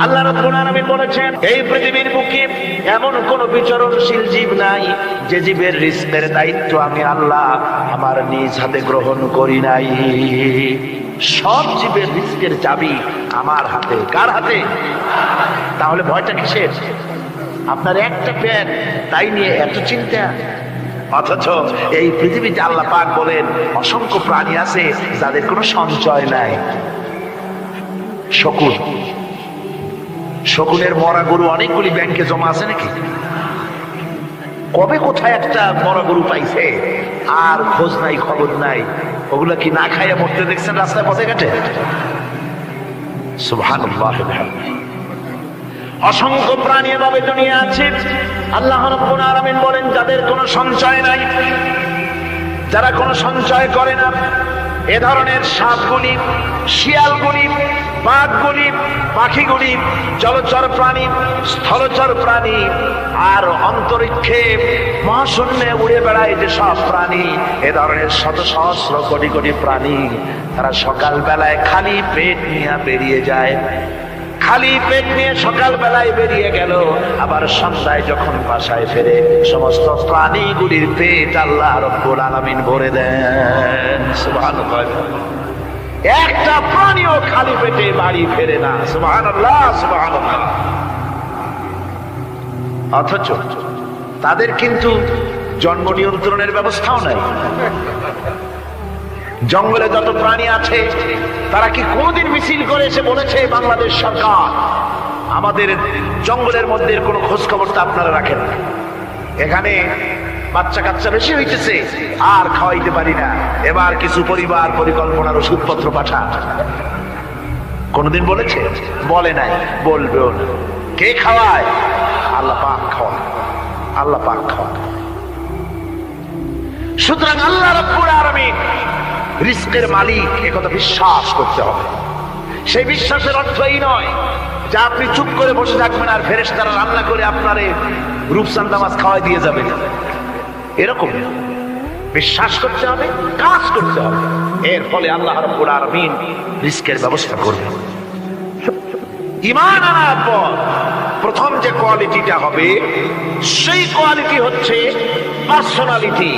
আল্লাহ রাব্বুল আলামিন বলেছেন, এই পৃথিবীর বুকে এমন কোন বিচরণশীল জীব নাই যে জীবের রিজকের দায়িত্ব আমি আল্লাহ আমার নিজ হাতে গ্রহণ করি নাই। সব জীবের রিজকের চাবি আমার হাতে। কার হাতে? তাহলে ভয়টা কিসের? আপনার একটা পেট, তাই নিয়ে এত চিন্তা। অথচ এই পৃথিবীতে আল্লাহ পাক বলেন অসংখ্য প্রাণী আছে যাদের কোনো সঞ্চয় নাই। শকুন, শকুনের মরা গরু অনেকগুলি ব্যাংকে জমা আছে নাকি? কবে কোথায় একটা মরা গরু পাইছে আর খোঁজ নাই, খবর নাই। ওগুলা কি না খাইয়া মরতে দেখছেন রাস্তায় পথে ঘাটে? সুবহানাল্লাহ। অসংখ্য প্রাণী এভাবে দুনিয়া আছে। আল্লাহ রাব্বুল আলামিন বলেন যাদের কোনো সঞ্চয় নাই, যারা কোনো সঞ্চয় করে না, এ ধরনের সাপগুলি, শিয়ালগুলি, বাঘগুলি, পাখিগুলি, জলচর প্রাণী, স্থলচর প্রাণী আর অন্তরিক্ষে মহাশূন্যে উড়ে বেড়ায় যে সব প্রাণী, এ ধরনের শত সহস্র কোটি কোটি প্রাণী, তারা সকাল বেলায় খালি পেট নিয়ে বেরিয়ে যায়। খালি পেট নিয়ে সকাল বেলায় বেরিয়ে গেল, আবার সন্ধ্যায় যখন বাসায় ফেরে সমস্ত প্রাণীগুলির পেট আল্লাহ রাব্বুল আলামিন ভরে দেন। সুবহানাল্লাহ। একটা প্রাণীও খালি পেটে বাড়ি ফেরে না। সুবহানাল্লাহ, সুবহানাল্লাহ। অথচ তাদের কিন্তু জন্ম নিয়ন্ত্রণের ব্যবস্থাও নাই। জঙ্গলে যত প্রাণী আছে তারা কি কোনদিন মিছিল করে এসে বলেছে বাংলাদেশ সরকার আমাদের জঙ্গলের মধ্যে কোনো খোঁজ খবরটা আপনারা রাখেন না, এখানে বাচ্চা কাচ্চা বেশি হইতেছে আর খাওয়াইতে পারি না, এবার কিছু পরিবার পরিকল্পনার ওষুধপত্র পাঠা? কোনদিন বলেছে? বলে নাই, বলবেও না। কে খাওয়ায়? আল্লাহ পাক খাওয়ায়। আল্লাহ পাক খাওয়ায়। সুতরাং আল্লাহ রাব্বুল আলামিন রিজকের মালিক, একথা বিশ্বাস করতে হবে। সেই বিশ্বাসের অর্থ এই নয় যে আপনি চুপ করে বসে থাকবেন আর ফেরেশতারা রান্না করে আপনারে রূপচাঁদা মাছ খাওয়াই দিয়ে যাবে, এরকম বিশ্বাস করতে হবে, কাজ করতে হবে। এর ফলে আল্লাহ রাব্বুল আলামিন রিজকের ব্যবস্থা করবেন। ঈমান আনার পর প্রথম যে কোয়ালিটিটা হবে সেই কোয়ালিটি হচ্ছে পার্সোনালিটি,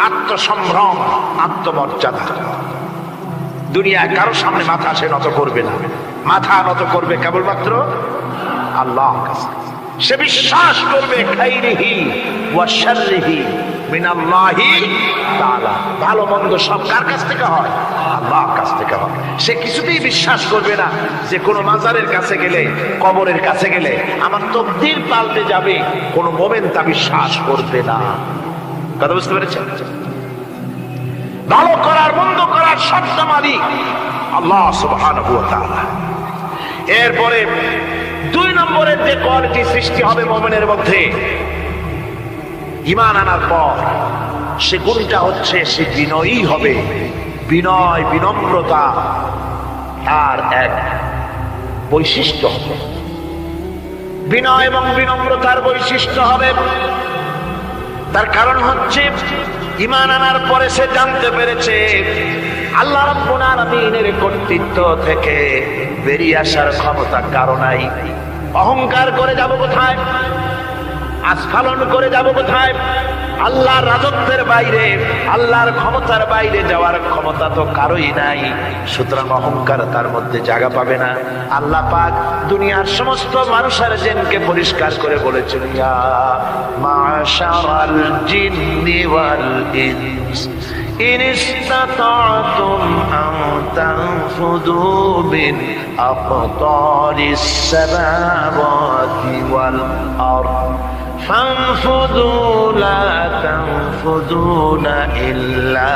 আত্মসম্ভ্রম, আত্মমর্যাদা। দুনিয়ায় কারোর সামনে মাথা সে নত করবে না, মাথা নত করবে কেবলমাত্র আল্লাহর কাছে। সে বিশ্বাস করবে খাইরিহি ওয়া শাররিহি মিনাল্লাহি তাআলা, ভালো মন্দ সব কার কাছ থেকে হয়? আল্লাহর কাছ থেকে হয়। সে কিছুতেই বিশ্বাস করবে না যে কোনো মাজারের কাছে গেলে, কবরের কাছে গেলে আমার তকদির পাল্টে যাবে। কোনো মুমিন তা বিশ্বাস করবে না। কথা বুঝতে পেরেছেন? ভালো করার মন্দ করার সত্তা মালিক আল্লাহ সুবহানাহু ওয়া তাআলা। এরপরে দুই নম্বরের যে কোয়ালিটি সৃষ্টি হবে মুমিনের মধ্যে ঈমান আনার পর, সে গুণটা হচ্ছে সে বিনয়ী হবে। বিনয়, বিনম্রতা তার এক বৈশিষ্ট্য হবে। বিনয় এবং বিনম্রতার বৈশিষ্ট্য হবে। তার কারণ হচ্ছে ঈমান আনার পরে সে জানতে পেরেছে আল্লাহ রাব্বুল আলামিনের কর্তৃত্ব থেকে বেরিয়ে আসার ক্ষমতা কারো নাই। অহংকার করে যাব কোথায়? আস্ফালন করে যাব কোথায়? আল্লাহর রাজত্বের বাইরে, আল্লাহর ক্ষমতার বাইরে যাওয়ার ক্ষমতা তো কারোই নাই। সুতরাং অহংকার তার মধ্যে জায়গা পাবে না। আল্লাহ পাক দুনিয়ার সমস্ত মানুষের জিনকে পরিষ্কার করে বলেছেন, ইয়া মাশারাল জিন্নি ওয়াল ইনস ইন ইসতাতা'তুম আন তানফুযু মিন আকতারিস সামাওয়াতি ওয়াল আরদ فانفذوا لا تنفذون إلا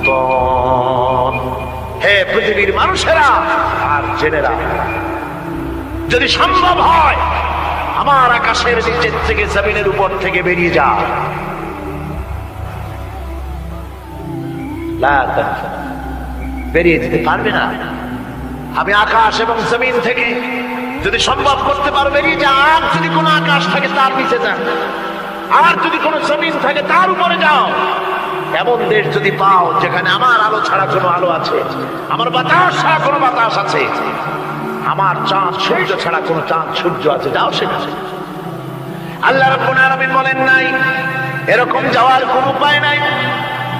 بسلطان। হে পৃথিবীর মানুষেরা আর জেনেরা, যদি সম্ভব হয় আমার আকাশের নিচের থেকে, জমিনের উপর থেকে বেরিয়ে যা। বেরিয়ে যেতে পারবে না। আমি আকাশ এবং জমিন থেকে যদি সম্ভব করতে পারো বেরিয়ে যা। আর যদি কোনো আকাশ থাকে তার নিচে যান, আর যদি কোনো জমিন থাকে তার উপরে যাও। এমন দেশ যদি পাও যেখানে আমার আলো ছাড়া কোনো আলো আছে, আমার বাতাস ছাড়া কোনো বাতাস আছে, আমার চাঁদ সূর্য ছাড়া কোন চাঁদ সূর্য আছে, যাও সেখানে। আল্লাহ রাব্বুল আলামিন বলেন নাই এরকম যাওয়ার কোন উপায় নাই।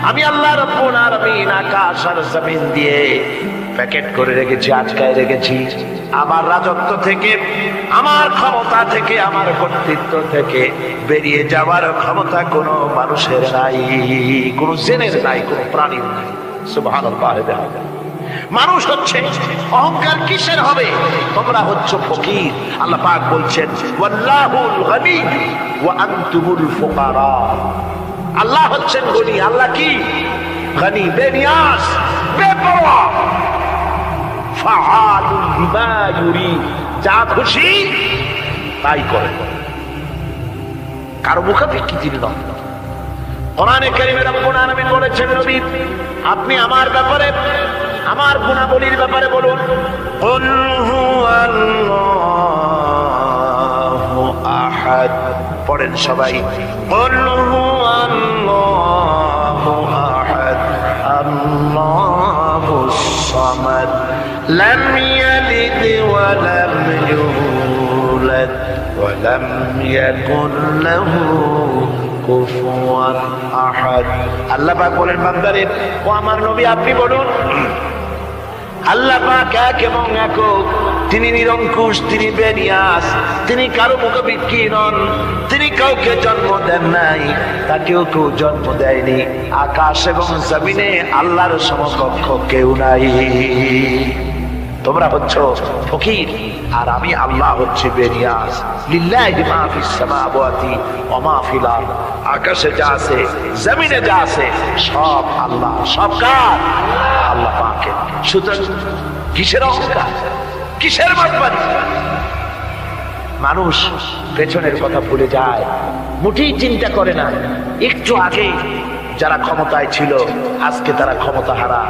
আমি আল্লাহ রাব্বুল আলামিন আকাশ আর জমিন দিয়ে প্যাকেট করে রেখেছি, আটকায় রেখেছি। আমার রাজত্ব থেকে, আমার ক্ষমতা থেকে, আমার কর্তৃত্ব থেকে বেরিয়ে যাওয়ার ক্ষমতা কোনো মানুষের নাই, কোনো জিনের নাই, কোনো প্রাণীর নাই। সুবহানাল্লাহ। মানুষ হচ্ছে অহংকার কিসের হবে? তোমরা হচ্ছে ফকির। আল্লাহ পাক বলছেন ওয়াল্লাহুল গনি ওয়া আনতুমুল ফুকারা। আল্লাহ হচ্ছেন গনি। আল্লাহ কি? গনি, বেনিয়াস, বেপরোয়া। ফাআলুল লিমা ইউরিদ, যা খুশি তাই করে, কারো মুখাপেক্ষী তিনি নন। কোরআনে কারীমে রব্বুল আলামিন বলেছেন নবী আপনি আমার ব্যাপারে, আমার গুণাবলীর ব্যাপারে বলুন। কুল হুয়াল্লাহু আহাদ, পড়েন সবাই। কুল হুয়াল্লাহু আহাদ আল্লাহুস সামাদ লাম ইয়ালিদ ওয়া লাম ইউলাদ ওয়া লাম ইয়াকুল লাহু কুফুয়ান আহাদ। আল্লাহ পাক বলেন বান্দারে, ও আমার নবী আপনি বলুন আল্লাহ পাক এক এবং একক, তিনি নিরঙ্কুশ, তিনি বেনিয়াস, তিনি কারো মুখাপেক্ষী নন, তিনি কাউকে জন্ম দেন নাই, তাকেও কেউ জন্ম দেয়নি। আকাশ এবং জমিনে আল্লাহর সমকক্ষ কেউ নাই। তোমরা হচ্ছ ফকির আর আমি আল্লাহ হচ্ছে বেনিয়াস। লিল্লাহি মা ফিস সামাওয়াতি ওয়া মা ফিল আরদ, আকাশে যা আছে জমিনে যা আছে সব আল্লাহ, সব কার? আল্লাহ পাকের। সুতরাং কিসের অহংকার, কিসের মাতবাড়ি? মানুষ পেছনের কথা ভুলে যায়, মুঠেই চিন্তা করে না একটু আগে যারা ক্ষমতায় ছিল আজকে তারা ক্ষমতা হারা,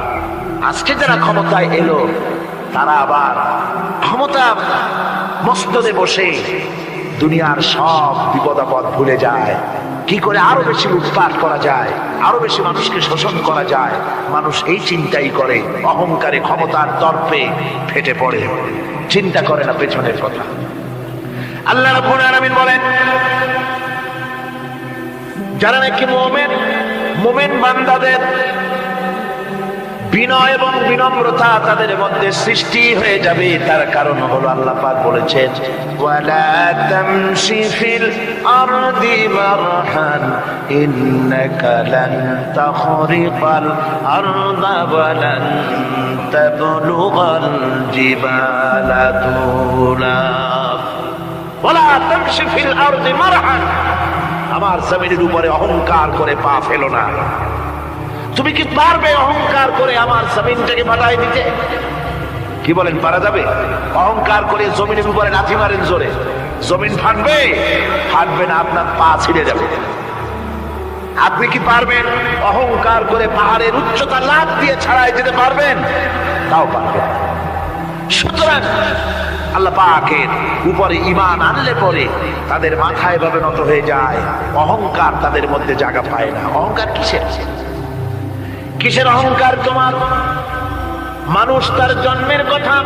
আজকে যারা ক্ষমতায় এলো তারা আবার ক্ষমতা মস্তদে বসে দুনিয়ার সব বিপদ আপদ ভুলে যায়। কি করে আরো বেশি লুটপাট করা যায়, আরো বেশি মানুষকে শোষণ করা যায়, মানুষ এই চিন্তাই করে। অহংকারে, ক্ষমতার দর্পে ফেটে পড়ে, চিন্তা করে না পেছনের কথা। আল্লাহ রাব্বুল আলামিন বলেন যারা নাকি মুমিন বান্দাদের বিনয় এবং বিনম্রতা তাদের মধ্যে সৃষ্টি হয়ে যাবে, তার কারণ হলো আল্লাহ পাক বলেছেন ওয়ালা তামশি ফিল আরদি মারহান ইন্নাকা লান তাখরিকাল আরদা ওয়া লান তাবলুগাল জিবালা তুলা। ওয়ালা তামশি ফিল আরদি মারহান, আমার জমিনের উপরে অহংকার করে পা ফেলো না। তুমি কি পারবে অহংকার করে আমার জমিনটাকে ফাটাই দিতে? কি বলেন, পারা যাবে? অহংকার করে জমিনের উপরে লাথি মারেন জোরে, জমিন ফাটবে? ফাটবে না, আপনার পা ছিঁড়ে যাবে। আপনি কি পারবেন অহংকার করে পাহাড়ের উচ্চতা লাফ দিয়ে ছাড়াই যেতে পারবেন? তাও পারবেন। সুতরাং আল্লাহ পাকের উপরে ঈমান আনলে পরে তাদের মাথা এভাবে নত হয়ে যায়, অহংকার তাদের মধ্যে জায়গা পায় না। অহংকার কিসের? কিসের অহংকার তোমার? মানুষ তার জন্মের কথা,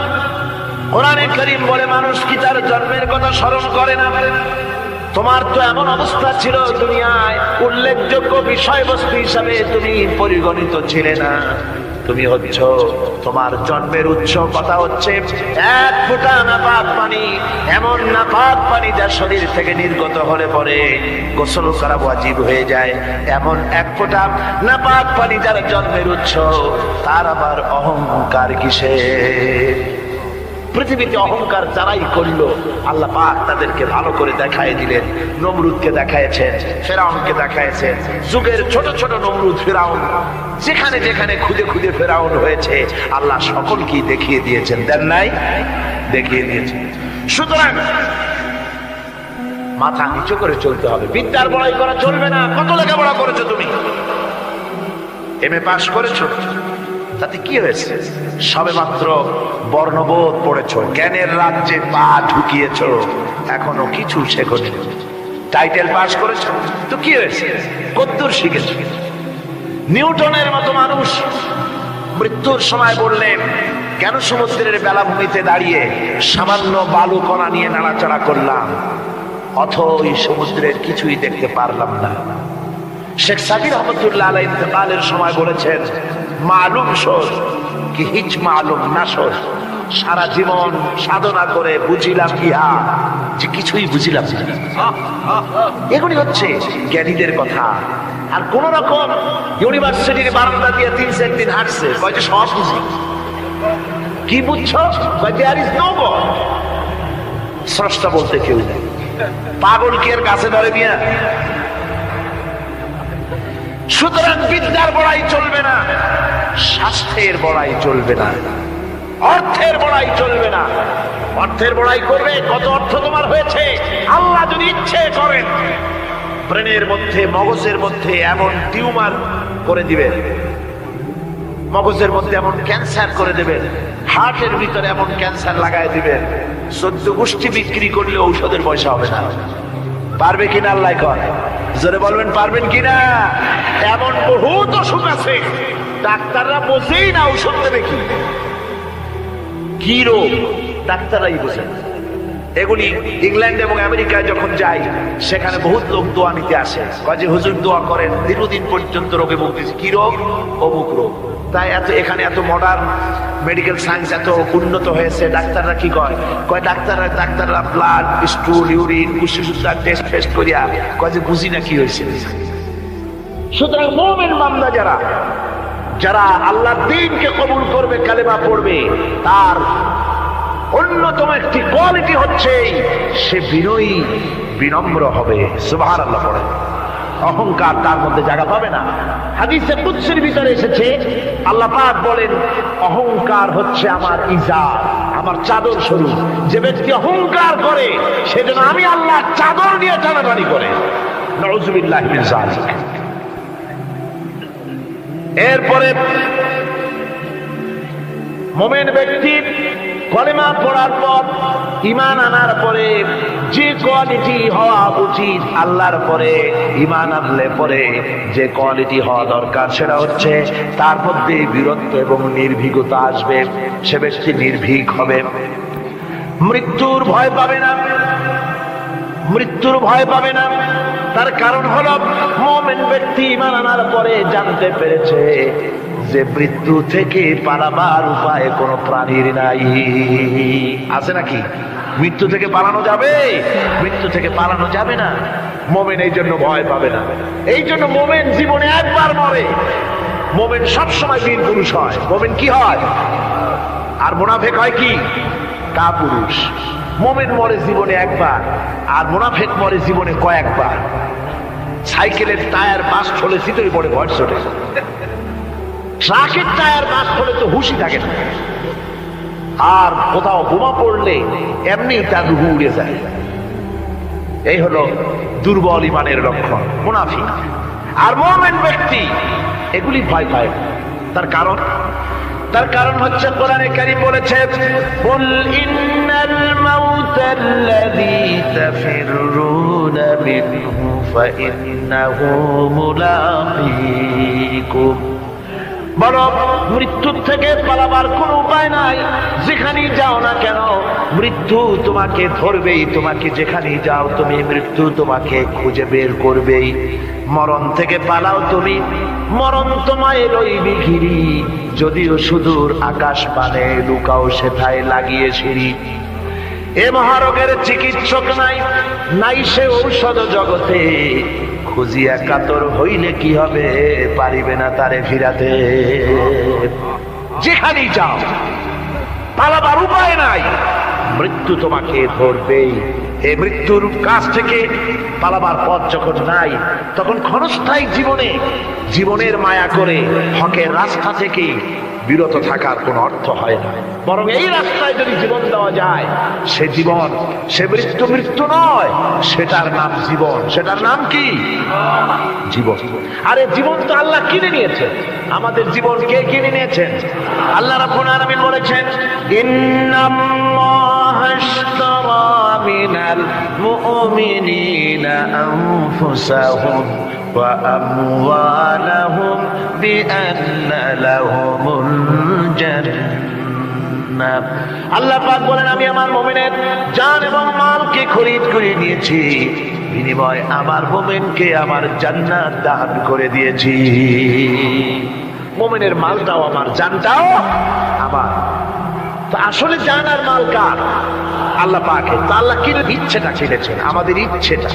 কোরআনে কারীম বলে মানুষ কি তার জন্মের কথা স্মরণ করে না? তোমার তো এমন অবস্থা ছিল দুনিয়ায়, উল্লেখযোগ্য বিষয়বস্তু হিসাবে তুমি পরিগণিত ছিলে না। তুমি হচ্ছ, তোমার জন্মের উৎস কথা হচ্ছে এক ফোঁটা নাপাক পানি, এমন নাপাক পানি যা শরীর থেকে নির্গত হলে পরে গোসল করা ওয়াজিব হয়ে যায়। এমন এক ফোঁটা নাপাক পানি যার জন্মের উৎস, তার আবার অহংকার কিসের? পৃথিবীতে অহংকার যারাই করলো আল্লাহ পাক তাদেরকে ভালো করে দেখায় দিলেন। নমরুদকে দেখাইছেন, ফেরাউনকে দেখাইছেন, যুগের ছোট ছোট নমরুদ ফেরাউন যেখানে যেখানে খুদে খুদে ফেরাউন হয়েছে আল্লাহ সকলকেই দেখিয়ে দিয়েছেন, দেন নাই? দেখিয়ে দিয়েছেন। সুতরাং মাথা নিচু করে চলতে হবে, বিদ্যার বড়াই করা চলবে না। কত লেখাপড়া করেছো তুমি? এমএ পাস করেছো, তাতে কি হয়েছে? সবে মাত্র বর্ণবোধ পড়েছ, জ্ঞানের রাজ্যে পা ঢুকিয়েছ, এখনো কিছু শেখনি। টাইটেল পাস করেছ তো কি হয়েছে? কদ্দূর শিখেছ? নিউটনের মতো মানুষ মৃত্যুর সময় বললেন কেন সমুদ্রের বেলাভূমিতে দাঁড়িয়ে সামান্য বালু কণা নিয়ে নাড়াচাড়া করলাম, অথই সমুদ্রের কিছুই দেখতে পারলাম না। শেখ সাবির রহমতুল্লাহ আলাইহি ইন্তেকালের সময় বলেছেন, মালুম শোধ কি হিচ মালুম না শোধ, সারা জীবন সাধনা করে বুঝিলাম ইহা যে কিছুই বুঝিলাম না। এগুলি হচ্ছে জ্ঞানীদের কথা। আর কোন রকম ইউনিভার্সিটির বারান্দা দিয়ে 3-4 দিন হাঁটছে, কয় যে সব বুঝি। কি বুঝছো? দেয়ার ইজ নো গড, স্রষ্টা বলতে কেউ নেই। পাগল কি এর কাছে ধরে মিয়া? সুতরাং বিদ্যার বড়াই চলবে না, স্বাস্থ্যের বড়াই চলবে না, অর্থের বড়াই চলবে না। অর্থের বড়াই করবে, কত অর্থ তোমার হয়েছে, আল্লাহ যদি ইচ্ছে করেন ব্রেনের মধ্যে, মগজের মধ্যে এমন টিউমার করে দিবেন, মগজের মধ্যে এমন ক্যান্সার করে দেবেন, হার্টের ভিতরে এমন ক্যান্সার লাগাই দিবেন, 14 গোষ্ঠী বিক্রি করলে ঔষধের পয়সা হবে না। পারবে কিনা আল্লাহ কয়? জোরে বলবেন পারবেন কিনা? এমন বহুত অসুখ আছে ডাক্তাররা বোঝেই না ঔষধ দেবে কি, কি রোগ ডাক্তাররাই বোঝেন। এগুলি ইংল্যান্ড এবং আমেরিকায় যখন যাই, সেখানে বহুত লোক দোয়া নিতে আসে, কয় যে হুজুর দোয়া করেন, দীর্ঘদিন পর্যন্ত রোগে ভুগতেছি। কি রোগ? অমুক রোগ। তাই এখানে এত মডার্ন মেডিকেল সায়েন্স এত উন্নত হয়েছে, ডাক্তাররা কি কয়? কয় ডাক্তাররা ব্লাড, স্টুল, ইউরিন, কুশিসুদ্ধা টেস্ট করিয়া কয় যে বুঝি না কি হয়েছে। সুতরাং মুমিন বান্দা যারা আল্লাহর দ্বীনকে কবুল করবে, কালেমা পড়বে, তার অন্যতম একটি কোয়ালিটি হচ্ছে সে বিনয়ী, বিনম্র হবে। সুবহানাল্লাহ পড়ে। অহংকার তার মধ্যে জায়গা পাবে না। হাদিসে কুদসির ভিতরে এসেছে, আল্লাহ পাক বলেন, অহংকার হচ্ছে আমার ইজার, আমার চাদর স্বরূপ। যে ব্যক্তি অহংকার করে সেজন্য আমি আল্লাহ চাদর নিয়ে টানাটানি করে। নাউযুবিল্লাহি মিন যালিক। এরপরে মুমিন ব্যক্তি কলেমা পড়ার পর, ঈমান আনার পরে যে কোয়ালিটি হওয়া উচিত, আল্লাহর পরে ঈমান আনলে পরে যে কোয়ালিটি হওয়া দরকার, সেটা হচ্ছে তার মধ্যে বীরত্ব এবং নির্ভীকতা আসবে। সে ব্যক্তি নির্ভীক হবে, মৃত্যুর ভয় পাবে না, মৃত্যুর ভয় পাবে না। তার কারণ হলো মুমিন ব্যক্তি ঈমান আনার পরে জানতে পেরেছে যে মৃত্যু থেকে পালাবার উপায় কোনো প্রাণীর নাই। আছে নাকি? মৃত্যু থেকে পালানো যাবে? মৃত্যু থেকে পালানো যাবে না। মুমিন এই জন্য ভয় পাবে না। এই জন্য মুমিন জীবনে একবার মরে। মুমিন সবসময় বীর পুরুষ হয়। মুমিন কি হয়? আর মুনাফিক হয় কি? কাপুরুষ। মুমিন মরে জীবনে একবার, আর মুনাফিক মরে জীবনে কয়েকবার। সাইকেলের টায়ার বাস্ট হলে শীতই পড়ে ভয় ছোটে, ট্রাকের টায়ার বাস্ট হলে তো হুঁশি থাকে না, আর কোথাও বোমা পড়লে এমনি তার রুহু উড়ে যায়। এই হলো দুর্বল ঈমানের লক্ষণ, মুনাফিক। আর মুমিন ব্যক্তি এগুলি ভয় পায়। তার কারণ হচ্ছে কোরআনে কারীম বলেছে, কুল ইন্নাল মাউতাল্লাযী তাফিররুনা মিনহু ফাইন্নাহু মুলাকীকুম। বলো, মৃত্যুর থেকে পালাবার কোনো উপায় নাই। যেখানেই যাও না কেন মৃত্যু তোমাকে ধরবেই। তোমাকে যেখানেই যাও তুমি, মৃত্যু তোমাকে খুঁজে বের করবেই। মরণ থেকে পালাও তুমি, মরণ তোমায় লইবি ঘিরি। যদিও সুদূর আকাশ পানে, লুকাও সেথায় লাগিয়ে সিঁড়ি। এ মহারোগের চিকিৎসক নাই, নাই সে ঔষধ জগতে। খুঁজিয়া কাতর হইলে কি হবে, পারিবে না তারে ফিরাতে। যেখানেই যাও পালাবার উপায় নাই, মৃত্যু তোমাকে ধরবেই। এই মৃত্যুর কাছ থেকে পালাবার পথ যখন নাই, তখন ক্ষণস্থায়ী জীবনের মায়া করে হকের রাস্তা থেকে বিরত থাকার কোনো অর্থ হয় না। বরং এই রাস্তায় যদি জীবন দেওয়া যায়, সে জীবন, সে মৃত্যু নয়, সেটার নাম জীবন। সেটার নাম কি? জীবন। আরে জীবন তো আল্লাহ কিনে নিয়েছেন। আমাদের জীবন কে কিনে নিয়েছেন? আল্লাহ রাব্বুল আলামিন বলেছেন, ইন্নাল্লাহা আশতারা মিনাল মুমিনিনা আনফুসাহুম ওয়া আমওয়ালাহুম বিআন্না লাহুমুল জান্নাহ। না। আল্লাহ পাক বলেন, আমি আমার মুমিনের জান এবং মালকে খরিদ করে নিয়েছি, বিনিময় আমার মুমিনকে আমার জান্নাত দান করে দিয়েছি। মুমিনের মালটাও আমার, জানটাও আমার। তো আসলে জান আর মাল কার? আল্লাহ পাকের। তো আল্লাহ কিনে ইচ্ছেটা কিনেছেন, আমাদের ইচ্ছেটা।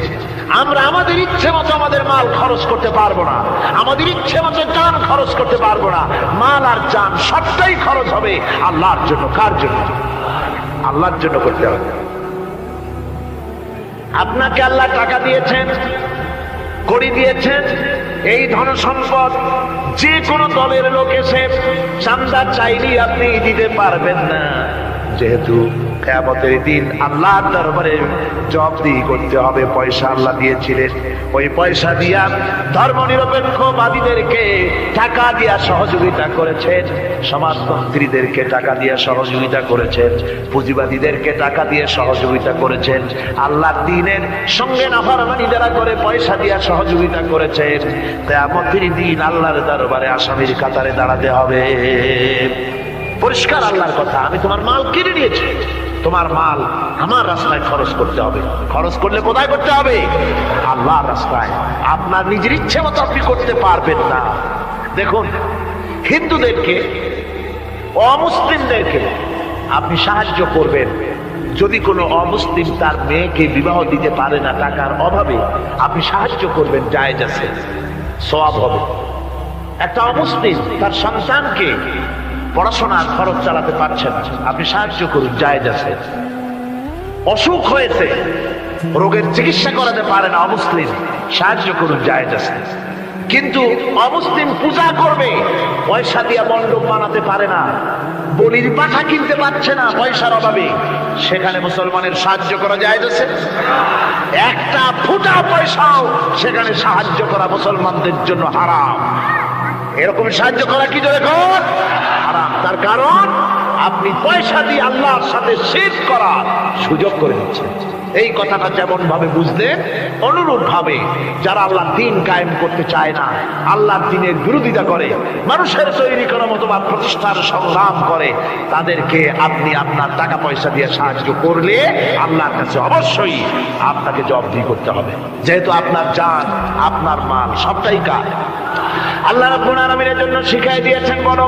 আমরা আমাদের ইচ্ছে মতো আমাদের মাল খরচ করতে পারবো না, আমাদের ইচ্ছে মতো জান খরচ করতে পারবো না। মাল আর জান সবটাই খরচ হবে আল্লাহর জন্য। কার জন্য? আল্লাহর জন্য করতে হবে। আপনাকে আল্লাহ টাকা দিয়েছেন, কড়ি দিয়েছেন, এই ধন সম্পদ যে কোনো দলের লোক এসে চান্দা চাইলেই আপনি দিতে পারবেন না, যেহেতু কিয়ামতের দিন আল্লাহর দরবারে জবাবদিহি করতে হবে। পয়সা আল্লাহ দিয়েছিলেন, ওই পয়সা দিয়া ধর্মনিরপেক্ষবাদীদেরকে টাকা দিয়া সহযোগিতা করেছেন, সমাজতন্ত্রীদেরকে টাকা দিয়ে সহযোগিতা করেছেন, পুঁজিবাদীদেরকে টাকা দিয়ে সহযোগিতা করেছেন, আল্লাহর দ্বীনের সঙ্গে নাফরমানি যারা করে পয়সা দিয়ে সহযোগিতা করেছেন। কিয়ামতের দিন আল্লাহর দরবারে আসামির কাতারে দাঁড়াতে হবে। পরিষ্কার আল্লাহর কথা, আমি তোমার মাল কিনে নিয়েছি, তোমার মাল আমার রাস্তায় খরচ করতে হবে। খরচ করলে কোথায় করতে হবে? আল্লাহর রাস্তায়। আপনার নিজের ইচ্ছে মতো আপনি করতে পারবেন না। দেখুন, হিন্দুদেরকে, অমুসলিমদেরকে আপনি সাহায্য করবেন। যদি কোনো অমুসলিম তার মেয়েকে বিবাহ দিতে পারে না টাকার অভাবে, আপনি সাহায্য করবেন, জায়েজ আছে, সওয়াব হবে। একটা অমুসলিম তার সন্তানকে পড়াশোনার খরচ চালাতে পারছে না, আপনি সাহায্য করুন, জায়েজ আছে। অসুখ হয়েছে, রোগের চিকিৎসা করাতে পারে না অমুসলিম, সাহায্য করুন, জায়েজ আছে। কিন্তু অমুসলিম পূজা করবে, পয়সা দিয়ে মণ্ডপ বানাতে পারে না, বলির পাঠা কিনতে পারছে না পয়সার অভাবে, সেখানে মুসলমানের সাহায্য করা জায়েজ আছে? একটা ফুটা পয়সাও সেখানে সাহায্য করা মুসলমানদের জন্য হারাম। এরকম সাহায্য করা কি জোরে কর? হারাম। তার কারণ আপনি পয়সা দিয়ে আল্লাহর সাথে শিরক করার সুযোগ করে দিচ্ছেন। এই কথাটা যেমন ভাবে বুঝলেন, অনুরূপ ভাবে যারা আল্লাহর দ্বীন কায়েম করতে চায় না, আল্লাহর দ্বীনের বিরোধিতা করে, মানুষের তৈরি করা মতবাদ প্রতিষ্ঠার সংগ্রাম করে, তাদেরকে আপনি আপনার টাকা পয়সা দিয়ে সাহায্য করলে আল্লাহর কাছে অবশ্যই আপনাকে জবাবদিহি করতে হবে, যেহেতু আপনার জান, আপনার মাল সবটাই কার। আল্লাহ রাব্বুল আলামিনের জন্য শিখাই দিয়েছেন, বলো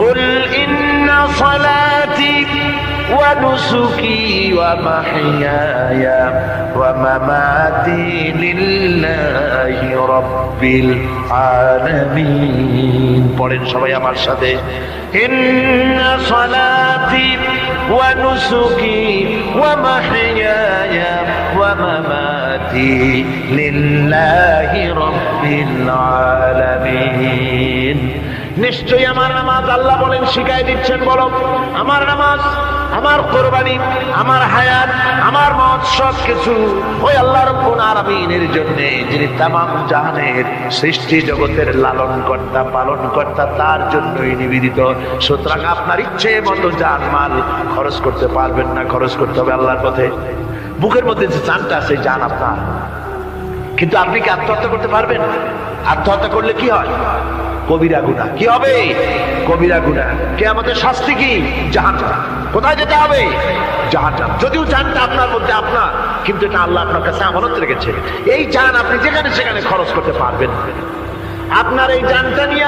কুল ইন্না সালাতি ওয়া নুসুকি ওয়া মাহইয়ায়া ওয়া মামাতি লিল্লাহি রাব্বিল আলামিন। পড়েন সবাই আমার সাথে, ইন্না সালাতি ওয়া নুসুকি ওয়া মাহইয়ায়া ওয়া মামাতি লিল্লাহি রাব্বিল আলামিন। নিশ্চয়ই আমার নামাজ, আল্লাহ বলেন, শিখাই দিচ্ছেন, বলো আমার নামাজ, আমার কোরবানি, আমার হায়াত, আমার মত সব কিছু ওই আল্লাহ রাব্বুল আলামিনের জন্য, যিনি তামাম জাহানের সৃষ্টি জগতের লালন কর্তা, পালন কর্তা, তার জন্যই নিবেদিত। সুতরাং আপনার ইচ্ছে মতো জান মাল খরচ করতে পারবেন না, খরচ করতে হবে আল্লাহর পথে। বুকের মধ্যে যে জানটা আছে, জান আপনার, কিন্তু আপনি কি আত্মহত্যা করতে পারবেন? আত্মহত্যা করলে কি হয়? কবিরা গুনাহ। কি হবে? কবিরা গুনাহ। কিয়ামতের শাস্তি কি? জাহান্নাম। কোথায় যেতে হবে? জাহান্নাম। যদিও জানটা আপনার মধ্যে আপনার, কিন্তু এটা আল্লাহ আপনার কাছে আমানত রেখেছে। এই জান আপনি যেখানে সেখানে খরচ করতে পারবেন। আপনার এই জানটা নিয়ে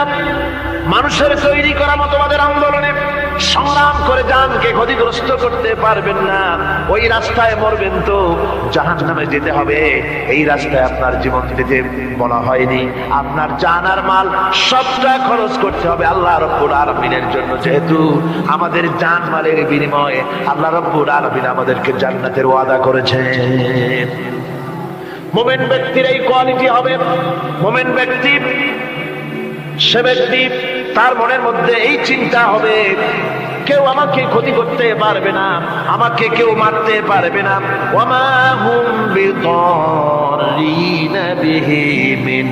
মানুষের তৈরি করা মতবাদের আন্দোলনে সংগ্রাম করে জানকে ক্ষতিগ্রস্ত করতে পারবেন না। ওই রাস্তায় মরবেন তো জাহান্নামে যেতে হবে। এই রাস্তায় আপনার জীবন দিতে বলা হয়নি। আপনার জান আর মাল সবটা খরচ করতে হবে আল্লাহ রাব্বুল আলামিনের জন্য, যেহেতু আমাদের জান মালের বিনিময়ে আল্লাহ রাব্বুল আলামিন আমাদেরকে জান্নাতের ওয়াদা করেছেন। মুমিন ব্যক্তির এই কোয়ালিটি হবে, মুমিন ব্যক্তি সে ব্যক্তি তার মনের মধ্যে এই চিন্তা হবে, কেউ আমাকে ক্ষতি করতে পারবে না, আমাকে কেউ মারতে পারবে না। ওয়ামা হুম বিদাররিনা বিহি মিন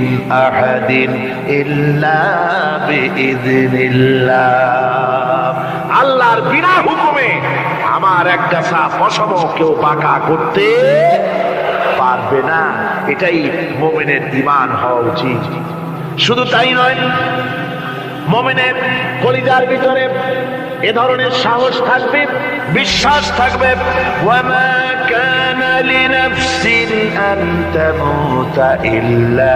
আহাদিন ইল্লা বিইذনিল্লাহ। আল্লাহর বিনা হুকুমে আমার এক গাছা ফসল কেউ পাকা করতে পারবে না। এটাই মুমিনের ঈমান হওয়া উচিত। শুধু তাই নয়, মুমিনের কলিজার ভিতরে এ ধরনের সাহস থাকবে, বিশ্বাস থাকবে। ওয়ামা কানা লিনাফসিন আন তামুতা ইল্লা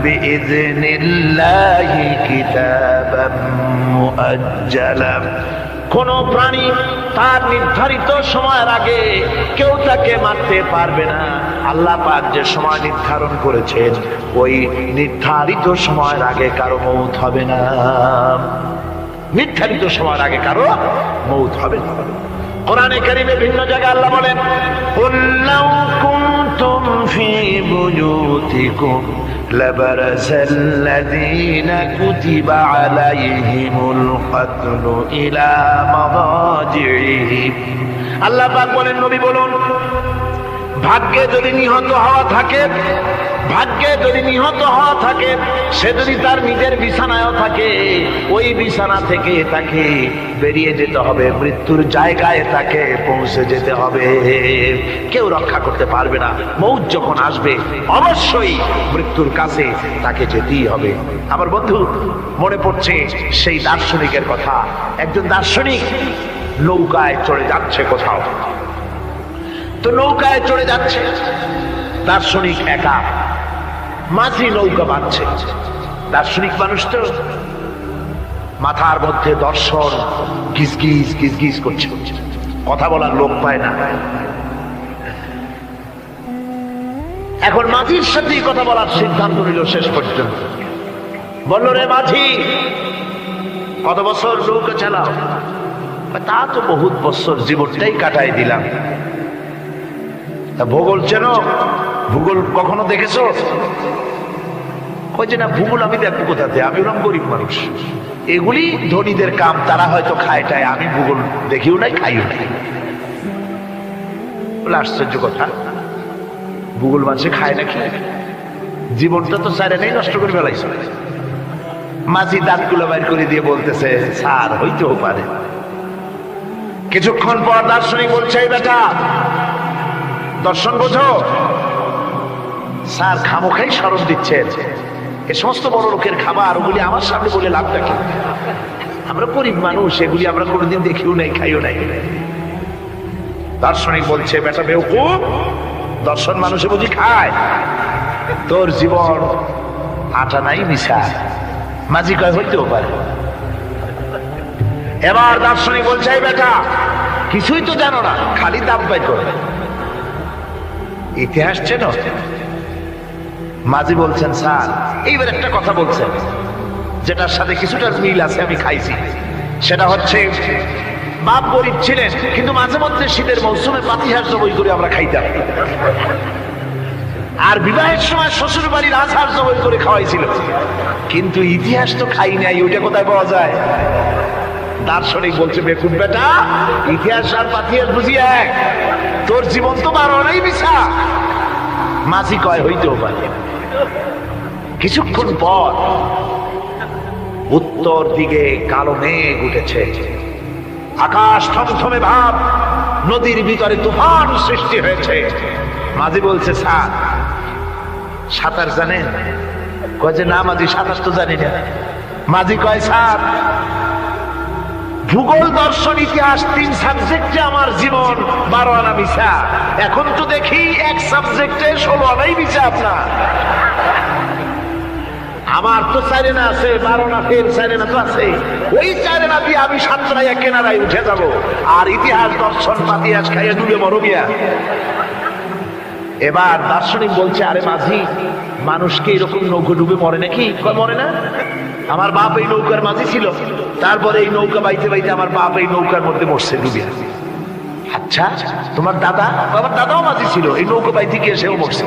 বিইذনিল্লাহি কিতাবাম মুআজ্জালা। কোন প্রাণী তার নির্ধারিত সময়ের আগে কেউ তাকে মারতে পারবে না। আল্লাহ পাক যে সময় নির্ধারণ করেছেন ওই নির্ধারিত সময়ের আগে কারো মৌত হবে না। নির্ধারিত সময়ের আগে কারো মৌত হবে না। কোরআনে কারীমে ভিন্ন জায়গায় আল্লাহ বলেন, কুল লাউ কুনতুম ফি বুয়ুতিকুম লাবারাসাল্লাযীনা কুতিবা আলাইহিমুল কাতলু ইলা মাদাজিহিম। আল্লাহ পাক বলেন, নবী বলুন, ভাগ্যে যদি নিহত হওয়া থাকে, ভাগ্যে যদি নিহত হওয়া থাকে, সে যদি তার নিজের বিছানায়ও থাকে, ওই বিছানা থেকে তাকে বেরিয়ে যেতে হবে, মৃত্যুর জায়গায় তাকে পৌঁছে যেতে হবে। কেউ রক্ষা করতে পারবে না। মৌত যখন আসবে অবশ্যই মৃত্যুর কাছে তাকে যেতেই হবে। আমার বন্ধু, মনে পড়ছে সেই দার্শনিকের কথা। একজন দার্শনিক নৌকায় চড়ে যাচ্ছে কোথাও, তো নৌকায় চড়ে যাচ্ছে, দার্শনিক একা, মাঝি নৌকা বাঁধছে। দার্শনিক মানুষ তো মাথার মধ্যে দর্শন গিজগিজ গিজগিজ করছে, কথা বলার লোক পায় না। এখন মাঝির সাথেই কথা বলার সিদ্ধান্ত নিল। শেষ পর্যন্ত বলল, রে মাঝি, কত বছর নৌকা চালাও? তা তো বহুত বছর, জীবনটাই কাটাই দিলাম। ভূগোল চেনো? ভূগোল কখনো দেখেছো? কই যে না, ভূগোল আমি দেখবো কোথাতে, আমি ওরকম গরিব মানুষ, এগুলি ধনীদের কাম, তারা হয়তো খায়টায়, আমি ভূগোল দেখিও নাই, খাইও নাই। বলে আশ্চর্য কথা, ভূগোল মানুষে খায় নাকি? জীবনটা তো চাইরে নেই, নষ্ট করে ফেলাইছে। মাঝি দাঁতগুলো বাইর করে দিয়ে বলতেছে, স্যার হইতেও পারে। কিছুক্ষণ পর দার্শনিক বলছে, এই বেটা, দর্শন বোঝো? স্যার খামোখাই স্মরণ দিচ্ছেন, এ সমস্ত বড় লোকের খাবার, ওগুলি আমার সামনে বলে লাভটা কি? আমরা গরিব মানুষ, এগুলি আমরা কোনোদিন দেখিও নাই, খাইও নাই। দার্শনিক বলছে, বেটা বেওকুফ, দর্শন মানুষে বুঝি খায়? তোর জীবন আটা নাই মিশা। মাঝি কয়, হইতেও পারে। এবার দার্শনিক বলছে, এই বেটা, কিছুই তো জানো না, খালি দাম পাই করে। ইতিহাস চেনো? মাঝি বলছেন, স্যার এইবার একটা কথা বলছেন যেটার সাথে কিছুটা মিল আছে, আমি খাইছি। সেটা হচ্ছে, বাপ গরিব ছিলেন, কিন্তু মাঝে মধ্যে শীতের মৌসুমে পাতিহাঁস জবাই করে আমরা খাইতাম, আর বিবাহের সময় শ্বশুর বাড়ির রাজহাঁস জবাই করে খাওয়াইছিল। কিন্তু ইতিহাস তো খাই নাই, ওইটা কোথায় পাওয়া যায়? দার্শনিক বলছে, বেকুব বেটা, ইতিহাস আর পাতিহাঁস বুঝি এক? তোর জীবন তো বারো নাই মিছা। মাঝি কয়, হইতেও পারে। কিছুক্ষণ পর উত্তর দিকে কালো মেঘ উঠেছে, আকাশ থমথমে ভাব, নদীর ভিতরে তুফান সৃষ্টি হয়েছে। মাঝি বলছে, স্যার সাঁতার জানেন? কয় যে না মাঝি, সাঁতার তো জানি না। মাঝি কয়, স্যার ভূগোল, দর্শন, ইতিহাস, 3 সাবজেক্টে আমার জীবন 12 আনা মিছা। এখন তো দেখি এক সাবজেক্টে 16 আনাই মিছা আপনার। আমার তো 4 আনা আছে, 12 আনা ফের 4 আনা তো আছে। ওই 4 আনা দিয়ে আমি সাতরাইয়া কেনারায় উঠে যাব, আর ইতিহাস, দর্শন, পাতিহাস খাইয়া ডুবে মরো মিয়া। এবার দার্শনিক বলছে, আরে মাঝি, মানুষকে এরকম নৌকো ডুবে মরে নাকি? কয় মরে না, আমার বাপ এই নৌকার মাঝি ছিল, তারপরে এই নৌকা বাইতে বাইতে আমার বাপ এই নৌকার মধ্যে মরছে ডুবে। আচ্ছা, তোমার দাদা? আমার দাদাও মাঝি ছিল, এই নৌকা বাইতে গিয়ে সেও মরছে।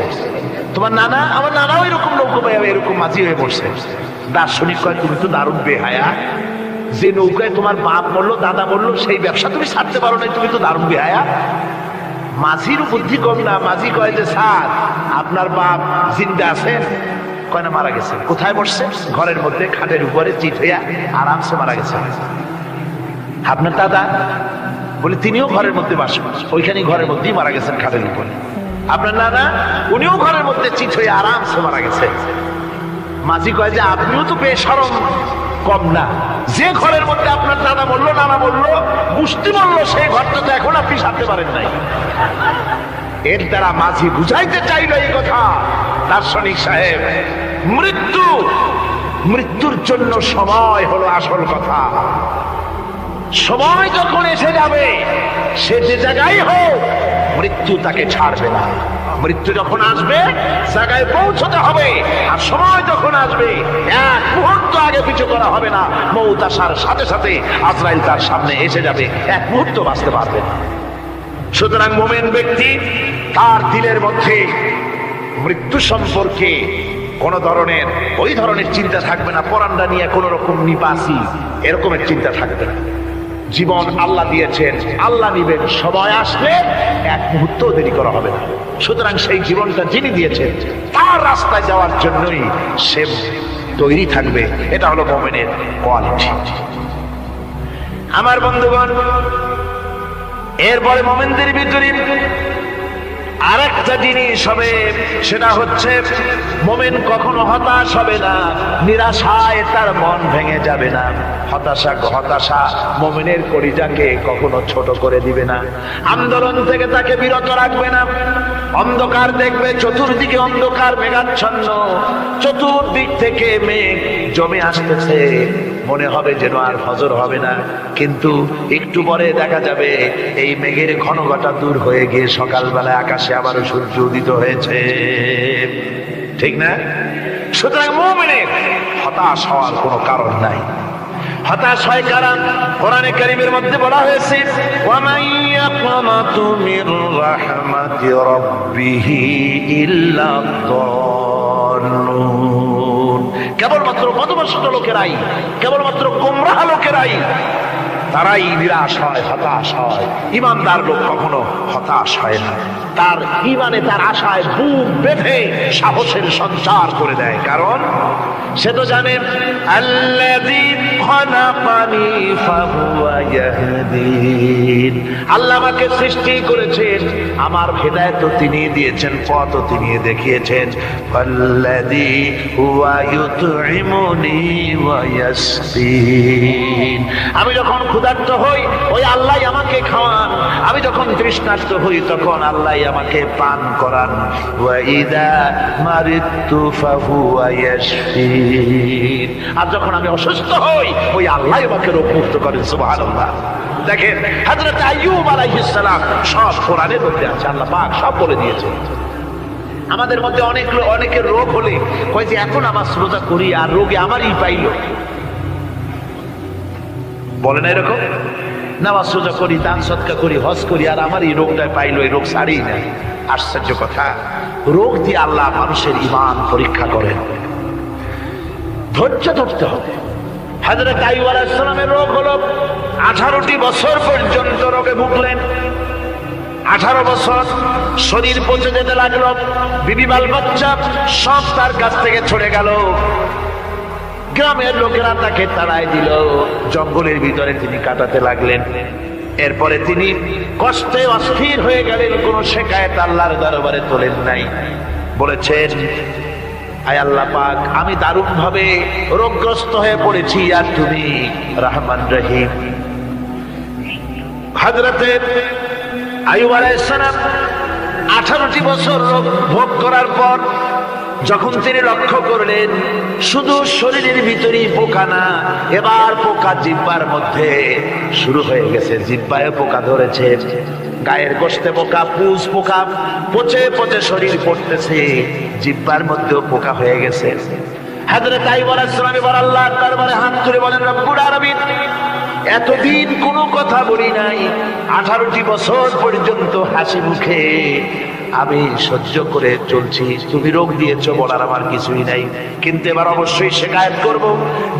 তোমার নানা? আমার নানাও এরকম নৌকা বাইয়া এরকম মাঝি হয়ে মরছে। দার্শনিক কয়, তুমি তো দারুণ বেহায়া, যে নৌকায় তোমার বাপ মরলো, দাদা মরলো, সেই ব্যবসা তুমি ছাড়তে পারো না, তুমি তো দারুণ বেহায়া। মাঝির বুদ্ধি কম না। মাঝি কয় যে, স্যার আপনার বাপ জিন্দা আছেন? কয় না, মারা গেছে। কোথায় বসছে? ঘরের মধ্যে, খাটের উপরে চিত হইয়া আরামসে মারা গেছে। আপনার দাদা? বলে তিনিও ঘরের মধ্যে বাস, ওইখানে ঘরের মধ্যেই মারা গেছেন, খাটের উপরে। আপনার নানা? উনিও ঘরের মধ্যে চিত হয়ে আরামসে মারা গেছে। মাঝি কয় যে, আপনিও তো বেশরম, কম না। যে ঘরের মধ্যে আপনার দাদা বললো, নানা বললো, মুষ্টি বললো, সেই ঘরটা তো এখন আপনি সারতে পারেন নাই। এর দ্বারা মাঝি বুঝাইতে চাইল এই কথা, দার্শনিক সাহেব, মৃত্যুর জন্য সময় হলো আসল কথা। সময় যখন এসে যাবে, সে যে জায়গায় হোক, মৃত্যু তাকে ছাড়বে না। মৃত্যু যখন আসবে, জায়গায় পৌঁছতে হবে। আর সময় যখন আসবে, এক মুহূর্ত আগে পিছু করা হবে না। মউত আসার সাথে সাথে আজরাইল তার সামনে এসে যাবে, এক মুহূর্ত বাঁচতে পারবে না। সুতরাং মুমিন ব্যক্তি তার দিলের মধ্যে মৃত্যু সম্পর্কে কোন ধরনের ওই ধরনের চিন্তা থাকবে না। পরান্ডা নিয়ে কোন রকম নিবাসী এরকমের চিন্তা থাকবে না। জীবন আল্লাহ দিয়েছেন, আল্লাহ নিবেন, সময় আসলে এক মুহূর্ত দেরি করা হবে না। সুতরাং সেই জীবনটা যিনি দিয়েছেন, তার রাস্তায় যাওয়ার জন্যই সে তৈরি থাকবে। এটা হলো মুমিনের কোয়ালিটি। আমার বন্ধুগণ, এরপরে মুমিনদের ভিতরে আরেকটা জিনিস হবে, সেটা হচ্ছে মুমিন কখনো হতাশ হবে না, নিরাশায় তার মন ভেঙে যাবে না। হতাশা মুমিনের কলিজাকে কখনো ছোট করে দিবে না, আন্দোলন থেকে তাকে বিরত রাখবে না। অন্ধকার দেখবে, চতুর্দিকে অন্ধকার মেঘাচ্ছন্ন, চতুর্দিক থেকে মেঘ জমে আসতেছে, মনে হবে যেন আর ফজর হবে না। কিন্তু একটু পরে দেখা যাবে এই মেঘের ঘনঘটা দূর হয়ে গিয়ে সকালবেলায় আকাশে আবারও সূর্য উদিত হয়েছে, ঠিক না? সুতরাং মুমিনের হতাশ হওয়ার কোনো কারণ নাই। হতাশ হয় কারণ কোরআনে কারীমের মধ্যে বলা হয়েছে, ওয়ামান ইয়াকনাতু মির রাহমাতি রাব্বিহি ইল্লা দাল্লুন। কেবলমাত্র পথভ্রষ্ট লোকেরাই, কেবলমাত্র গোমরাহ লোকেরাই তারাই নিরাশ হয়, হতাশ হয়। ঈমানদার লোক কখনো হতাশ হয় না। তার ঈমানে, তার আশায় বুক বেঁধে সাহসের সঞ্চার করে দেয়। কারণ সে তো জানেন, আল্লাযী খালাকানি ফাহুয়া ইয়াহদিন, আল্লাহ আমাকে সৃষ্টি করেছেন, আমার হেদায়েত তিনি দিয়েছেন, পথ তিনি দেখিয়েছেন। ফাল্লাযী হুয়া ইউতঈমুনি ওয়া ইয়াসকিন, আমি যখন ক্ষুধার্ত হই, ওই আল্লাহ আমাকে খাওয়ান। আমি যখন তৃষ্ণার্ত হই, তখন আল্লাহ আমাকে পান করান। ওয়া ইযা মারিদতু ফাহুয়া ইয়াশফিন, আর যখন আমি অসুস্থ হই, ওই আল্লাহ আমাকে রোগ মুক্ত করেন। সুবহানাল্লাহ। দেখেন হযরত আইয়ুব আলাইহিস সালাম সব কোরআনের মধ্যে আছে, আল্লাহ পাক সব বলে দিয়েছে। আমাদের মধ্যে অনেকের রোগ হলে কয় যে এখন আমার রোজা করি আর রোগে আমারই পাইল, বলে না এরকম? নামাজ রোজা করি, দান সদকা করি, হজ করি, আর আমার এই রোগটা পাইলো, এই রোগ সারেই নাই। আশ্চর্য কথা, রোগ দিয়ে আল্লাহ মানুষের ঈমান পরীক্ষা করেন। ধৈর্য ধরতে হবে। হযরত আইয়ুব আলাইহিস সালামের রোগ হলো 18টি বছর পর্যন্ত রোগে ভুগলেন। 18 বছর শরীর পচে যেতে লাগলো, বিবি বাল বাচ্চা সব তার কাছ থেকে ছড়ে গেল। গ্রামের লোকেরা তাকে তাড়াই দিল, জঙ্গলের ভিতরে তিনি কাটাতে লাগলেন। এরপরে তিনি কষ্টে অস্থির হয়ে গেলেন, কোন শিকায়েত আল্লাহর দরবারে তোলেন নাই। বলেছেন, আয় আল্লাহ পাক, আমি দারুণ ভাবে রোগগ্রস্ত হয়ে পড়েছি, আর তুমি রহমান রহিম। হযরতে আইয়ুব আলাইহিস সালাম 18টি বছর রোগ ভোগ করার পর যখন তিনি লক্ষ্য করলেন শুধু শরীরের ভিতরেই পোকা না, এবার পোকা জিহ্বার মধ্যে শুরু হয়ে গেছে, জিহ্বায় পোকা ধরেছে, গায়ের গোশতে পোকা, পুষ পোকা, পচে পচে শরীর পড়তেছে, জিহ্বার মধ্যেও পোকা হয়ে গেছে। হযরত আইয়ুব আলাইহিস সালাম এবার আল্লাহর দরবারে হাত তুলে বলেন, রব্বুল আলামিন, এতদিন কোনো কথা বলি নাই, 18টি বছর পর্যন্ত হাসি মুখে আমি সহ্য করে চলছি, তুমি রোগ দিয়েছো বলার আমার কিছুই নাই, কিন্তু এবার অবশ্যই শিকায়েত করব,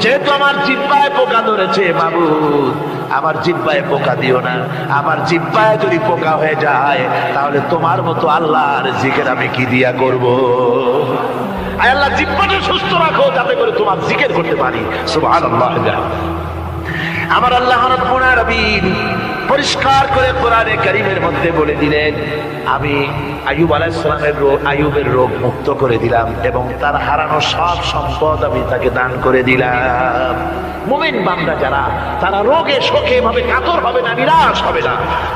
যেহেতু আমার জিহ্বায় পোকা ধরেছে, মাবুদ আমার জিহ্বায় পোকা দিও না, আমার জিহ্বায় যদি পোকা হয়ে যায় তাহলে তোমার মতো আল্লাহর জিকির আমি কি দিয়া করব? আয় আল্লাহ, জিহ্বাটা সুস্থ রাখো যাতে করে তোমার জিকির করতে পারি। সুবহানাল্লাহ। আমার আল্লাহ রাব্বুল আলামিন পরিষ্কার করে কোরআনে কারীমের মধ্যে বলে দিলেন, আমি আইয়ুব আলাইহিস সালামের আইয়ুবের রোগ মুক্ত করে দিলাম এবং তার হারানো সব সম্পদ আমি তাকে দান করে দিলাম। মুমিন বান্দা যারা, তারা রোগে শোকে ভাবে কাতর হবে না, নিরাশ হবে না,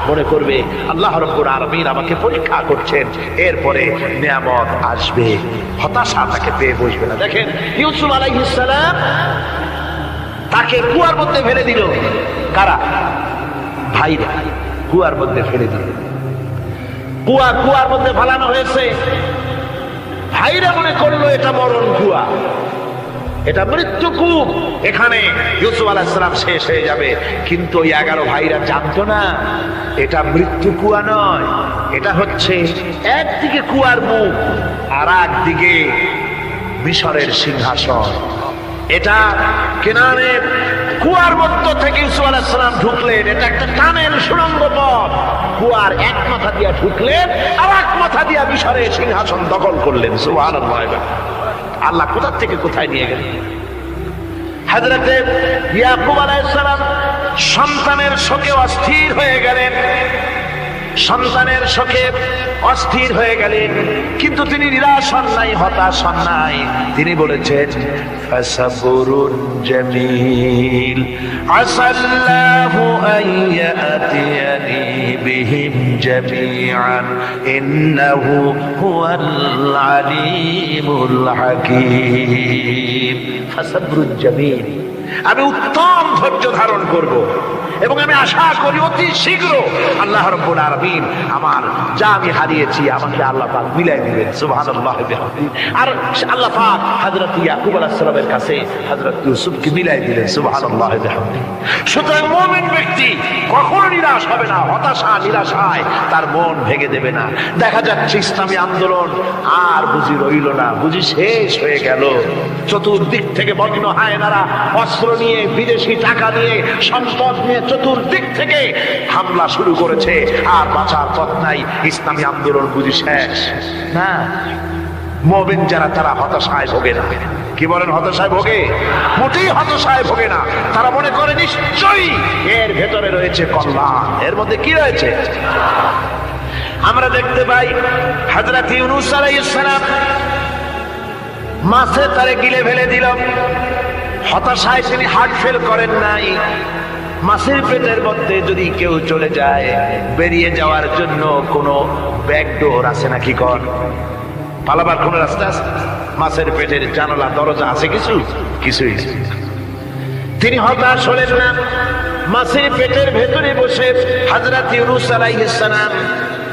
মনে করবে আল্লাহ রাব্বুল আলামিন আমাকে পরীক্ষা করছেন, এরপরে নিয়ামত আসবে, হতাশা তাকে পেয়ে বসবে না। দেখেন ইউসুফ আলাইহিস সালাম, তাকে কুয়ার মধ্যে ফেলে দিল কারা? ভাইরা কুয়ার মধ্যে ফেলে দিল। কুয়ার মধ্যে ফালানো হয়েছে, ভাইরা মনে করলো এটা মরণ কুয়া, এটা মৃত্যু কূপ, এখানে ইউসুফ আলাইহিস সালাম শেষ হয়ে যাবে। কিন্তু ওই 11 ভাইরা জানতো না এটা মৃত্যু কুয়া নয়, এটা হচ্ছে একদিকে কুয়ার মুখ আর একদিকে মিশরের সিংহাসন। এটা কেনানের কুয়ার মধ্য থেকে ইউসুফ আলাইহিস সালাম ঢুকলেন, এটা একটা টানেল, সুড়ঙ্গ পথ। কুয়ার এক মাথা দিয়ে ঢুকলেন, আর এক মাথা দিয়ে মিশরের সিংহাসন দখল করলেন। সুবহানাল্লাহ। আল্লাহ কোথা থেকে কোথায় নিয়ে গেলেন। হযরতে ইয়াকুব আলাইহিস সালাম সন্তানের শোকে অস্থির হয়ে গেলেন, সন্তানের শোকে অস্থির হয়ে গেলেন, কিন্তু তিনি নিরাশ হন নাই, হতাশ হন নাই। তিনি বলেছেন ফাসাবরুন জামিল আসাল্লাহু আইয়াতিয়ানি বিহিম জামিআন ইন্নাহু হুয়াল আলিমুল হাকীম। ফাসাবরুন জামিল, আমি উত্তম ধৈর্য ধারণ করব এবং আমি আশা করি অতি শীঘ্র আল্লাহ রাব্বুল আলামিন আমার যা আমি হারিয়েছি আমাকে আল্লাহ পাক মিলাই দিবেন। সুবহানাল্লাহ। আর আল্লাহ পাক হযরত ইয়াকুব আলাইহিস সালামের কাছে হযরত ইউসুফকে মিলাই দিলেন। সুবহানাল্লাহ। সুতরাং মুমিন ব্যক্তি কখনো নিরাশ হবে না, হতাশা নিরাশায় তার মন ভেঙে দেবে না। দেখা যাচ্ছে ইসলামী আন্দোলন আর বুঝি রইল না, বুঝি শেষ হয়ে গেল। চতুর্দিক থেকে বন্য হায়নারা অস্ত্র নিয়ে, বিদেশি টাকা নিয়ে, সম্পদ নিয়ে চতুর্দিক থেকে হামলা শুরু করেছে, আর বাঁচার পথ নাই। ইসলামী আন্দোলন বুঝি শেষ না। মুমিন যারা, তারা হতাশায় ভোগে না। কি বলেন? হতাশায় ভোগে? মোটেই হতাশায় ভোগে না। তারা মনে করে নিশ্চয়ই এর ভেতরে রয়েছে কল্যাণ। এর মধ্যে কি রয়েছে? আমরা দেখতে পাই হযরত ইউনূস আলাইহিস সালাম মাছে তারে গিলে ফেলে দিল। হতাশায় তিনি হার্ট ফেল করেন নাই। মাছের পেটের মধ্যে যদি কেউ চলে যায়, বেরিয়ে যাওয়ার জন্য কোনো ব্যাকডোর আছে নাকি? কর পালাবার কোন রাস্তা আছে? মাছের পেটের জানালা দরজা আছে কিছু? কিছুই। তিনি হতাশ হলেন না। মাছের পেটের ভেতরে বসে হযরত ইউনূস আলাইহিস সালাম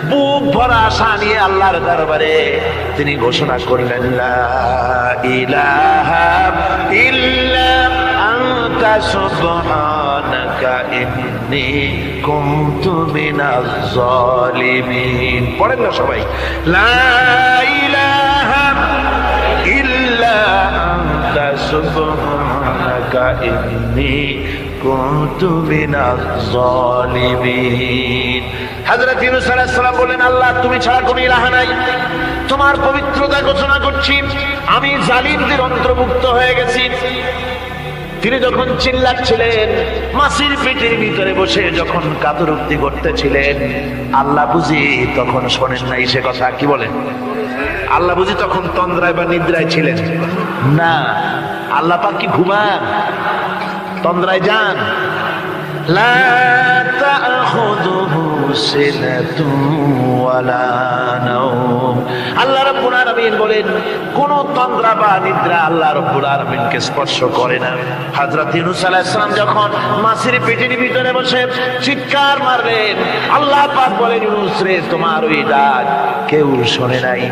বুক ভরা আশা নিয়ে আল্লাহর দরবারে তিনি ঘোষণা করলেন, লা ইলাহা ইল্লা আনতা সুবহানাকা ইন্নী কুনতু মিনাজ জালিমিন। পড়েন না সবাই, লা ইলাহা ইল্লা আনতা সুবহানাকা ইন্নী কুনতু মিনাজ জালিমিন। হযরত ইউনূস আলাইহিস সালাম বলেন, আল্লাহ তুমি ছাড়া কোনো ইলাহ নাই, তোমার পবিত্রতা ঘোষণা করছি, আমি জালিমদের অন্তর্ভুক্ত হয়ে গেছি। তিনি যখন চিল্লাচ্ছিলেন, মাছির পেটের ভিতরে বসে যখন কাতরুক্তি করতেছিলেন, আল্লাহ বুঝি তখন শোনেন নাই সে কথা। কি বলেন? আল্লাহ বুঝি তখন তন্দ্রায় বা নিদ্রায় ছিলেন না। আল্লাহ পাক কি ঘুমান? তন্দ্রায় যান? লা তাখুযুহু সিনাতুন ওয়ালা নাওম। আল্লাহ রাব্বুল আলামিন বলেন, কোন তন্দ্রা বা নিদ্রা আল্লাহ রাব্বুল আলামিনকে স্পর্শ করে না। হযরত ইউনূস আলাইহিস সালাম যখন মাছের পেটের ভিতরে বসে চিৎকার মারলেন, আল্লাহ পাক বলেন, ইউনূস রে, তোমার ওই ডাক কেউ শোনে নাই।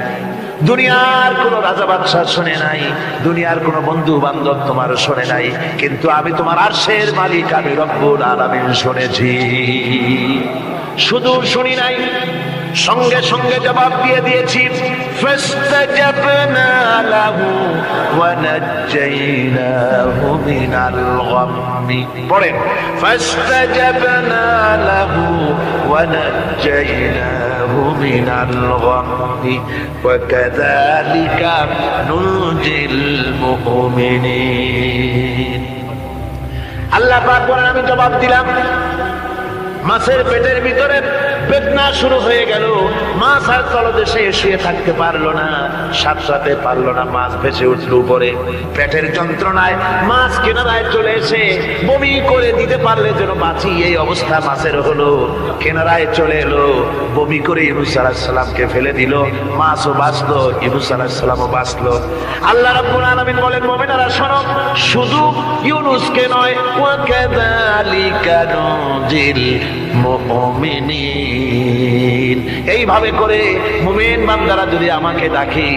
দুনিয়ার কোন রাজা বাদশাহ শোনে নাই, দুনিয়ার কোন বন্ধু বান্ধব তোমার শোনে নাই, কিন্তু আমি তোমার আরশের মালিক, আমি রব্বুল আলামিন শুনেছি। শুধু শুনি নাই, সঙ্গে সঙ্গে জবাব দিয়ে দিয়েছি। ফাস্তাজাবনা লাহু ওয়া নাজ্জাইনাহু মিনাল গাম্মি। পড়েন, ফাস্তাজাবনা লাহু ওয়া নাজ্জাইনাহু মিনাল গাম্মি ওয়া কাযালিকা নুনজিল মুমিনিন। আল্লাহ পাক বলেন, আমি জবাব দিলাম। মাছের পেটের ভিতরে বেদনা শুরু হয়ে গেল। মাছ আর তলদেশে শুয়ে থাকতে পারলো না, সাঁতরাতে পারলো না। মাছ ভেসে উঠলো উপরে। পেটের যন্ত্রণায় মাছ কিনারায় চলে এসে বমি করে দিতে পারলে যেন বাঁচি, এই অবস্থা মাছের হলো। কিনারায় চলে এলো, বমি করে ইউনূস আলাইহিস সালামকে ফেলে দিল। মাছও বাঁচলো, ইউনূস আলাইহিস সালামও বাঁচলো। আল্লাহ রাব্বুল আলামিন বলেন, মুমিনেরা শোনো, শুধু ইউনূসকে নয়, ওয়া কাযালিকা নুজিল মুমিনিন, এইভাবে করে মুমিন বান্দারা যদি আমাকে ডাকে,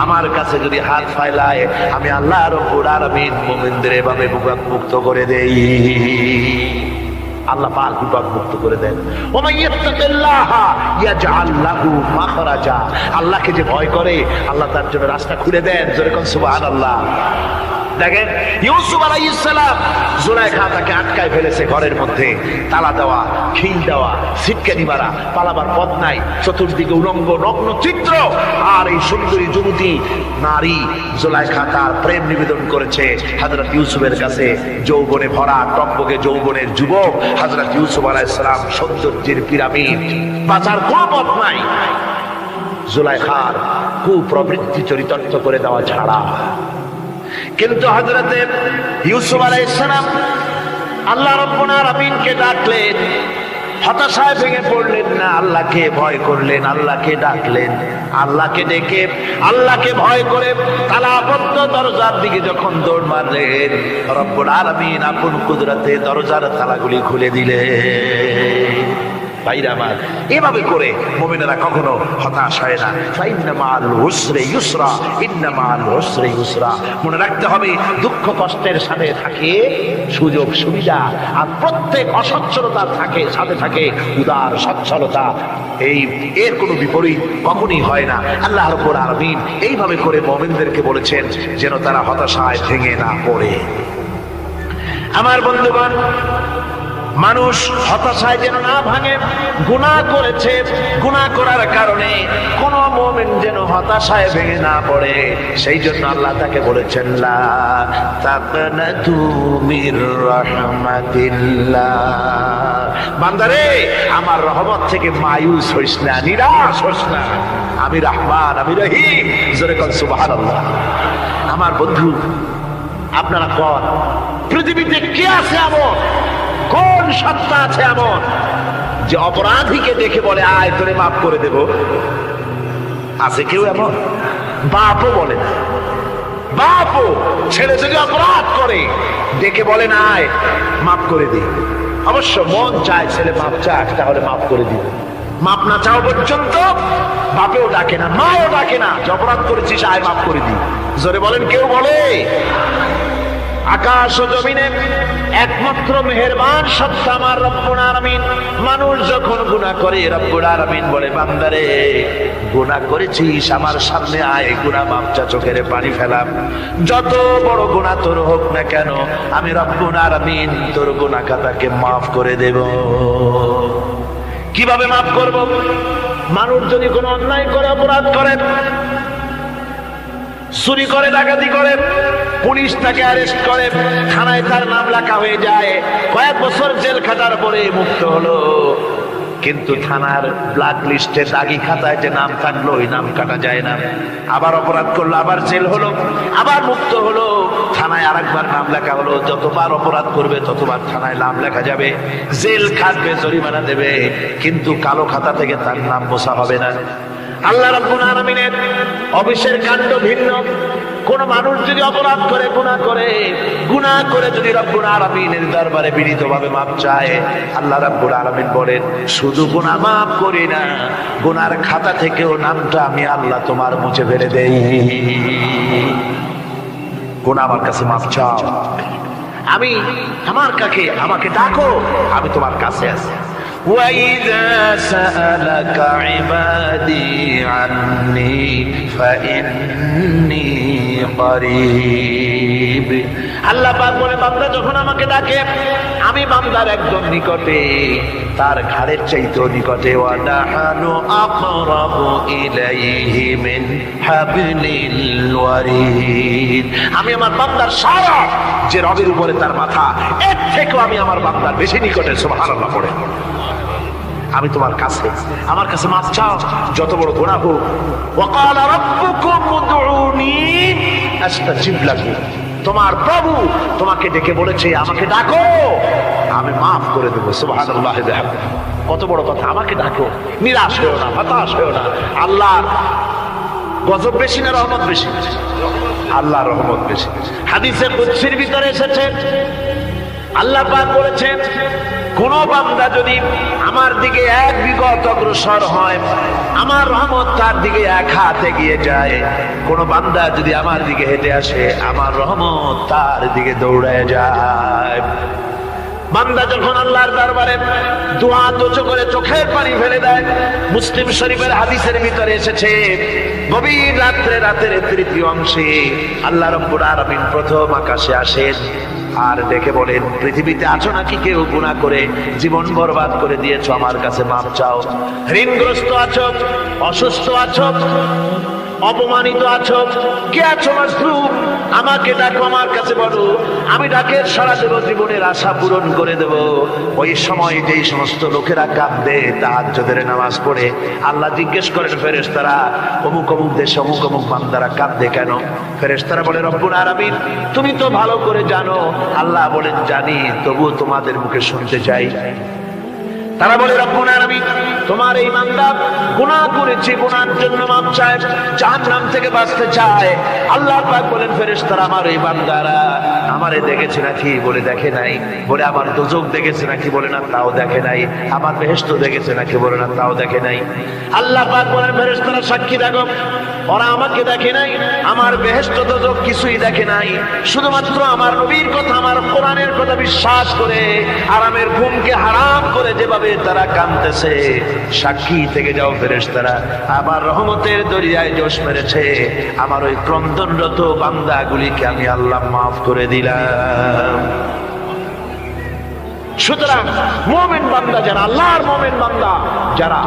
আমার কাছে যদি হাত ফাইলায়, আমি আল্লাহ রাব্বুল আলামিন মুমিনদের এভাবে মুক্ত করে দেই। আল্লাহ পাক বিপদ মুক্ত করে দেন। ওমান ইয়াত্তাকিল্লাহা ইয়াজআল লাহু মাখরাজা, আল্লাহকে যে ভয় করে আল্লাহ তার জন্য রাস্তা খুলে দেন। জোরে কোন সুবহানাল্লাহ। দেখেন ইউসুফ আলাইহিস সালাম, জুলাইখা তাকে আটকায় ফেলেছে ঘরের মধ্যে, তালা দেওয়া, খিল দেওয়া, সিটকানি মারা, পালাবার পথ নাই, চতুর্দিকে উলঙ্গ নগ্ন চিত্র। আর এই সুন্দরী যুবতী নারী জুলাইখা তার প্রেম নিবেদন করেছে হযরত ইউসুফের কাছে। যৌবনে ভরা, টকবকে যৌবনের যুবক হযরত ইউসুফ আলাইহিস সালাম, সৌন্দর্যের পিরামিড, বাঁচার কোনো পথ নাই জুলাইখার কুপ্রবৃত্তি চরিতার্থ করে দেওয়া ছাড়া। কিন্তু হযরতে ইউসুফ আলাইহিস সালাম আল্লাহ রাব্বুল আলামিনকে ডাকলেন, হতাশায় ভেঙে পড়লেন না, আল্লাহকে ভয় করলেন, আল্লাহকে ডাকলেন। আল্লাহকে ডেকে, আল্লাহকে ভয় করে তালাবদ্ধ দরজার দিকে যখন দৌড় মারলেন, রব্বুল আলামিন আপন কুদরতে দরজার তালাগুলি খুলে দিলেন। ভাইরা আমার, এভাবে করে মুমিনেরা কখনো হতাশ হয় না। ফাইন্না মাআল উসরি ইউসরা, ইন্না মাআল উসরি ইউসরা। মনে রাখতে হবে, দুঃখ কষ্টের সাথে থাকে সুযোগ সুবিধা, আর প্রত্যেক অসচ্ছলতার সাথে থাকে উদার সচ্ছলতা। এর কোনো বিপরীত কখনই হয় না। আল্লাহ রাব্বুল আলামিন এইভাবে করে মুমিনদেরকে বলেছেন যেন তারা হতাশায় ভেঙে না পড়ে। আমার বন্ধুগণ, মানুষ হতাশায় যেন না ভাঙে। গুনাহ করেছে, গুনাহ করার কারণে কোন মুমিন যেন হতাশায় ভেঙে না পড়ে, সেই জন্য আল্লাহ তাকে বলেছেন, লা তাকনাতু মির রাহমাতিল্লাহ, বান্দারে আমার রহমত থেকে মায়ুস হইস না, নিরাশ হইস না, আমি রহমান, আমি রহিম। জোরে কোন সুবহানাল্লাহ। আমার বন্ধু, আপনারা কোন পৃথিবীতে কে আছে এমন, কোন সত্তা আছে এমন যে অপরাধীকে দেখে বলে আয় তোরে মাফ করে দেব? আছে কেউ এমন? বাপও বলে না। বাপও ছেলে যদি অপরাধ করে দেখে বলে না আয় মাফ করে দি। অবশ্য মন চায় ছেলে মাফ চাক, তাহলে মাফ করে দিব। মাফ না চাও পর্যন্ত বাপেও ডাকে না, মাও ডাকে না, যে অপরাধ করেছিস আয় মাফ করে দি। জোরে বলেন, কেউ বলে? আকাশ ও জমিনে একমাত্র মেহেরবান সত্তা আমার রব্বুল আলামিন। মানুষ যখন গুনাহ করে রব্বুল আলামিন বলে, বান্দারে গুনাহ করেছিস আমার সামনে আয়, গুনাহ মাপ চা, চোখের পানি ফেলাম। যত বড় গুনাহ তোর হোক না কেন, আমি রব্বুল আলামিন তোর গুনাহ খাতাকে মাফ করে দেব। কিভাবে মাফ করব? মানুষ যদি কোনো অন্যায় করে, অপরাধ করে, চুরি করে, ডাকাতি করে, পুলিশ তাকে অ্যারেস্ট করে, থানায় তার নাম লেখা হয়ে যায়, কয়েক বছর জেল খাটার পরে মুক্ত হলো। কিন্তু থানার ব্ল্যাক লিস্টে, দাগি খাতায় যে নাম থাকলো ওই নাম কাটা যায় না। আবার অপরাধ করলো, আবার জেল হলো, আবার মুক্ত হলো, থানায় আরেকবার নাম লেখা হলো। যতবার অপরাধ করবে ততবার থানায় নাম লেখা যাবে, জেল খাটবে, জরিমানা দেবে, কিন্তু কালো খাতা থেকে তার নাম মোছা হবে না। আল্লাহ রাব্বুল আলামিনের অফিসের কাণ্ড ভিন্ন। কোন মানুষ যদি অপরাধ করে, গুনাহ করে যদি রব্বুল আলামিনের দরবারে বিনীতভাবে মাপ চায়, আল্লাহ রাব্বুল আলামিন বলেন, শুধু গুনাহ মাফ করি না, গুনার খাতা থেকেও নামটা আমি আল্লাহ তোমার মুছে ফেলে দেই। গুনাহ আমার কাছে মাপ চাও, আমি আমাকে ডাকো, আমি তোমার কাছে আছি। وَإِذَا سَأَلَكَ عِبَادِي عَنِّي فَإِنِّي قَرِيبٌ। আল্লাহ পাক বলে, বান্দা যখন আমাকে ডাকে আমি বান্দার একদম নিকটে, তার ঘাড়ের চাইতেও নিকটে। وَنَحْنُ أَقْرَبُ إِلَيْهِ مِنْ حَبْلِ الْوَرِيدِ। আমি আমার বান্দার সারা যে রবের উপরে তার মাথা, এর থেকেও আমি আমার বান্দার বেশি নিকটে। সুবহানাল্লাহ পড়ে। আমি তোমার কাছে, আমার কাছে মাফ চাও, যত বড় গুনাহ হোক। ওয়াকালা রাব্বুকুম উদউনি আস্তাজিব লাকুম, তোমার প্রভু তোমাকে ডেকে বলেছে আমাকে ডাকো, আমি মাফ করে দেবো। সুবহানাল্লাহ। কত বড় কথা, আমাকে ডাকো, নিরাশ হয়েও না, হতাশ হয়েও না। আল্লাহর গজব বেশি না রহমত বেশি? আল্লাহর রহমত বেশি। হাদিসে কুদসির ভিতরে এসেছে, আল্লাহ পাক বলেছেন, কোন বান্দা যদি আমার দিকে এক বিগত অগ্রসর হয়, আমার রহমত তার দিকে এক হাত এগিয়ে যায়। কোন বান্দা যদি আমার দিকে হেঁটে আসে, আমার রহমত তার দিকে দৌড়ায় যায়। বান্দা যখন আল্লাহর দরবারে দোয়া উঁচু করে চোখের পানি ফেলে দেয়, মুসলিম শরীফের হাদিসের ভিতরে এসেছে, গভীর রাত্রে, রাতের তৃতীয় অংশে আল্লাহ রাব্বুল আলামিন প্রথম আকাশে আসেন আর ডেকে বলেন, পৃথিবীতে আছো নাকি কেউ গুনাহ করে জীবন বরবাদ করে দিয়েছো, আমার কাছে মাপ চাও। ঋণগ্রস্ত আছো, অসুস্থ আছো, অপমানিত আছো, কে আছো মাসরুম, আমাকে ডাকো, আমার কাছে বলো, আমি ডাকের সাড়া দেব, জীবনের আশা পূরণ করে দেব। ওই সময় যেই সমস্ত লোকেরা কাঁদে তাহাজ্জুদের নামাজ পড়ে, আল্লাহ জিজ্ঞেস করেন ফেরেশতারা, অমুক অমুক দেশে অমুক অমুক বান্দারা কাঁদে কেন? ফেরেশতারা বলে, রব্বুল আলামিন তুমি তো ভালো করে জানো। আল্লাহ বলেন, জানি, তবুও তোমাদের মুখে শুনতে চাই। তারা বলে, রব্বুল আলামিন তোমার এই বান্দা গুনাহ করেছে, গুনার জন্য মাপ চায়, জাহান্নাম থেকে বাঁচতে চায়। আল্লাহ পাক বলেন, ফেরেশতারা আমার এই বান্দারা আমারে দেখেছে নাকি? বলে দেখে নাই। বলে আমার দোজখ দেখেছে নাকি? বলে না, তাও দেখে নাই। আমার বেহেশত দেখেছে নাকি? বলে না, তাও দেখে নাই। আল্লাহ পাক বলেন, ফেরেশতারা সাক্ষী রাখো, ওরা আমাকে দেখে নাই, আমার বেহেশত দোজখ কিছুই দেখে নাই, শুধুমাত্র আমার নবীর কথা, আমার কোরআনের কথা বিশ্বাস করে আরামের ঘুমকে হারাম করে যেভাবে তারা কাঁদতেছে, সাক্ষী থেকে যাও ফেরেশতারা, আমার রহমতের দরিয়ায় জোশ মেরেছে, আমার ওই ক্রন্দনরত বান্দাগুলিকে আমি আল্লাহ মাফ করে দিলাম। সুতরাং মুমিন বান্দা যারা, আল্লাহর মুমিন বান্দা যারা,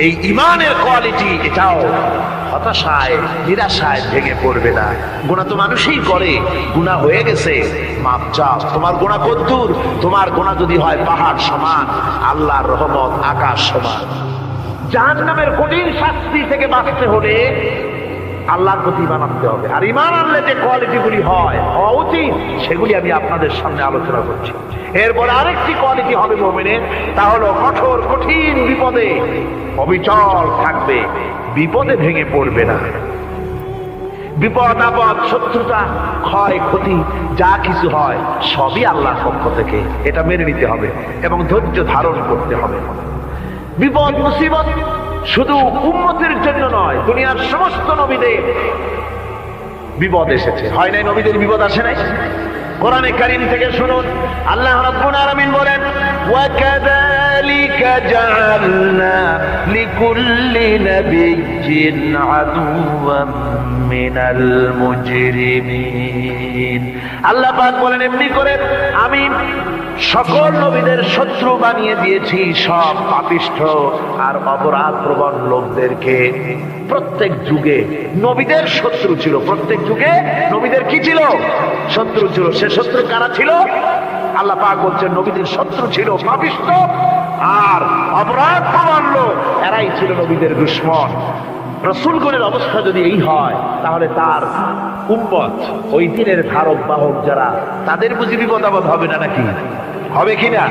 এই ইমানের কোয়ালিটি, এটাও হতাশায় নিরাশায় ভেঙে পড়বে না। গুনাহ তো মানুষই করে, গুনাহ হয়ে গেছে, মাপ চাও। তোমার গুনাহ কদ্দূর? তোমার গুনাহ যদি হয় পাহাড় সমান, আল্লাহর রহমত আকাশ সমান। জাহান্নামের কঠিন শাস্তি থেকে বাঁচতে হলে আল্লাহর প্রতি ঈমান আনতে হবে। আর ঈমান আনলে যে কোয়ালিটিগুলি হয়, হওয়া উচিত, সেগুলি আমি আপনাদের সামনে আলোচনা করছি। এরপর আরেকটি কোয়ালিটি হবে মুমিনের, তা হলো কঠোর কঠিন বিপদে অবিচল থাকবে, বিপদে ভেঙে পড়বে না। বিপদ আপদ, শত্রুতা, ক্ষয় ক্ষতি যা কিছু হয় সবই আল্লাহর পক্ষ থেকে, এটা মেনে নিতে হবে এবং ধৈর্য ধারণ করতে হবে। বিপদ মুসিবত শুধু উম্মতের জন্য নয়, দুনিয়ার সমস্ত নবীদের বিপদ এসেছে, হয় নাই? নবীদের বিপদ আসে নাই? কোরআনে কারীম থেকে শুনুন, আল্লাহ রাব্বুল আলামিন বলেন, ওয়া কাযালিকা জাআলনা লিকুল্লি নাবিয়্যিন আদুওয়াম মিনাল মুজরিমিন। আল্লাহ পাক বলেন, এমনি করে আমি সকল নবীদের শত্রু বানিয়ে দিয়েছি, সব পাপিষ্ঠ আর অপরাধ প্রবণ লোকদেরকে। প্রত্যেক যুগে নবীদের শত্রু ছিল, প্রত্যেক যুগে নবীদের কি ছিল? শত্রু ছিল। সে শত্রু কারা ছিল? আল্লাহ পাক বলছেন, নবীদের শত্রু ছিল পাপিষ্ঠ আর অপরাধ প্রবণ লোক, এরাই ছিল নবীদের দুশমন। রাসূলগণের অবস্থা যদি এই হয়, তাহলে তার উম্মত, ওই দিনের ধারক বাহক যারা, তাদের বুঝি বিপদ আপদ হবে না নাকি? হবে কিনা?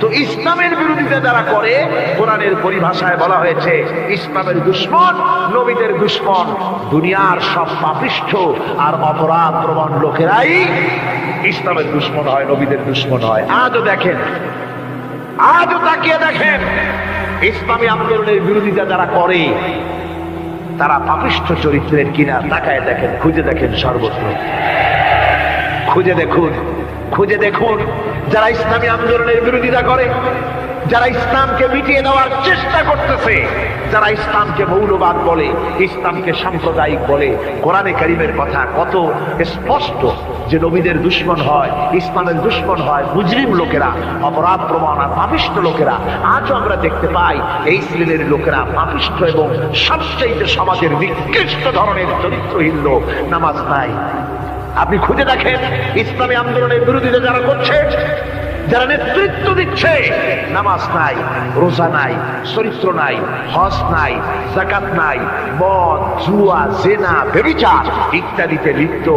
তো ইসলামের বিরোধিতা যারা করে, কোরআনের পরিভাষায় বলা হয়েছে ইসলামের দুশমন, নবীদের দুশমন। দুনিয়ার সব পাপিষ্ঠ আর অপরাধ প্রবণ লোকেরাই ইসলামের দুশমন হয়, নবীদের দুশমন হয়। আজও দেখেন, আজও তাকিয়ে দেখেন, ইসলামী আন্দোলনের বিরোধিতা যারা করে তারা পাপিষ্ঠ চরিত্রের কিনা, তাকায় দেখেন, খুঁজে দেখেন, সর্বত্র খুঁজে দেখুন, খুঁজে দেখুন। যারা ইসলামী আন্দোলনের বিরোধিতা করে, যারা ইসলামকে মিটিয়ে দেওয়ার চেষ্টা করতেছে, যারা ইসলামকে মৌলবাদ বলে, ইসলামকে সাম্প্রদায়িক বলে, কোরআনে কারীমের কথা কত স্পষ্ট যে নবীদের দুশমন হয়, ইসলামের দুশমন হয় মুজরিম লোকেরা, অপরাধ প্রবণ আর পাপিষ্ঠ লোকেরা। আজও আমরা দেখতে পাই এই শ্রেণীর লোকেরা পাপিষ্ঠ এবং সবচেয়ে সমাজের নিকৃষ্ট ধরনের চরিত্রহীন লোক। নামাজ নাই। আপনি খুঁজে দেখেন ইসলামী আন্দোলনের বিরোধিতা যারা করছে, যারা নেতৃত্ব দিচ্ছে, নামাজ নাই, রোজা নাই, চরিত্র নাই, হজ নাই, যাকাত নাই, মদ, জুয়া, জেনা, ব্যভিচার ইত্যাদিতে লিপ্ত।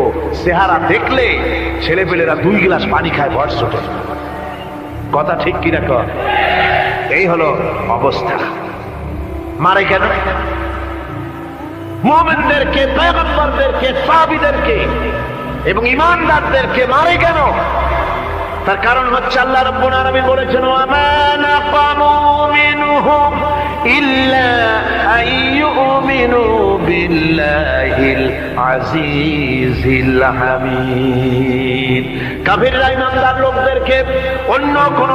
চেহারা দেখলে ছেলেপেলেরা 2 গ্লাস পানি খায় ভরস ওঠে। কথা ঠিক কিনা কর? এই হলো অবস্থা। মারে কেন? মুমিনদেরকে, পয়গম্বরদেরকে, সাহাবীদেরকে এবং ঈমানদারদেরকে মারে কেন? তার কারণ হচ্ছে আল্লাহ রাব্বুল আলামিন বলেছেন, ওয়া মা নাকামু মিনহুম ইল্লা আইয়ুমিনু বিল্লাহিল আজিজিল হামিদ। কাফিররা ঈমানদার লোকদেরকে অন্য কোন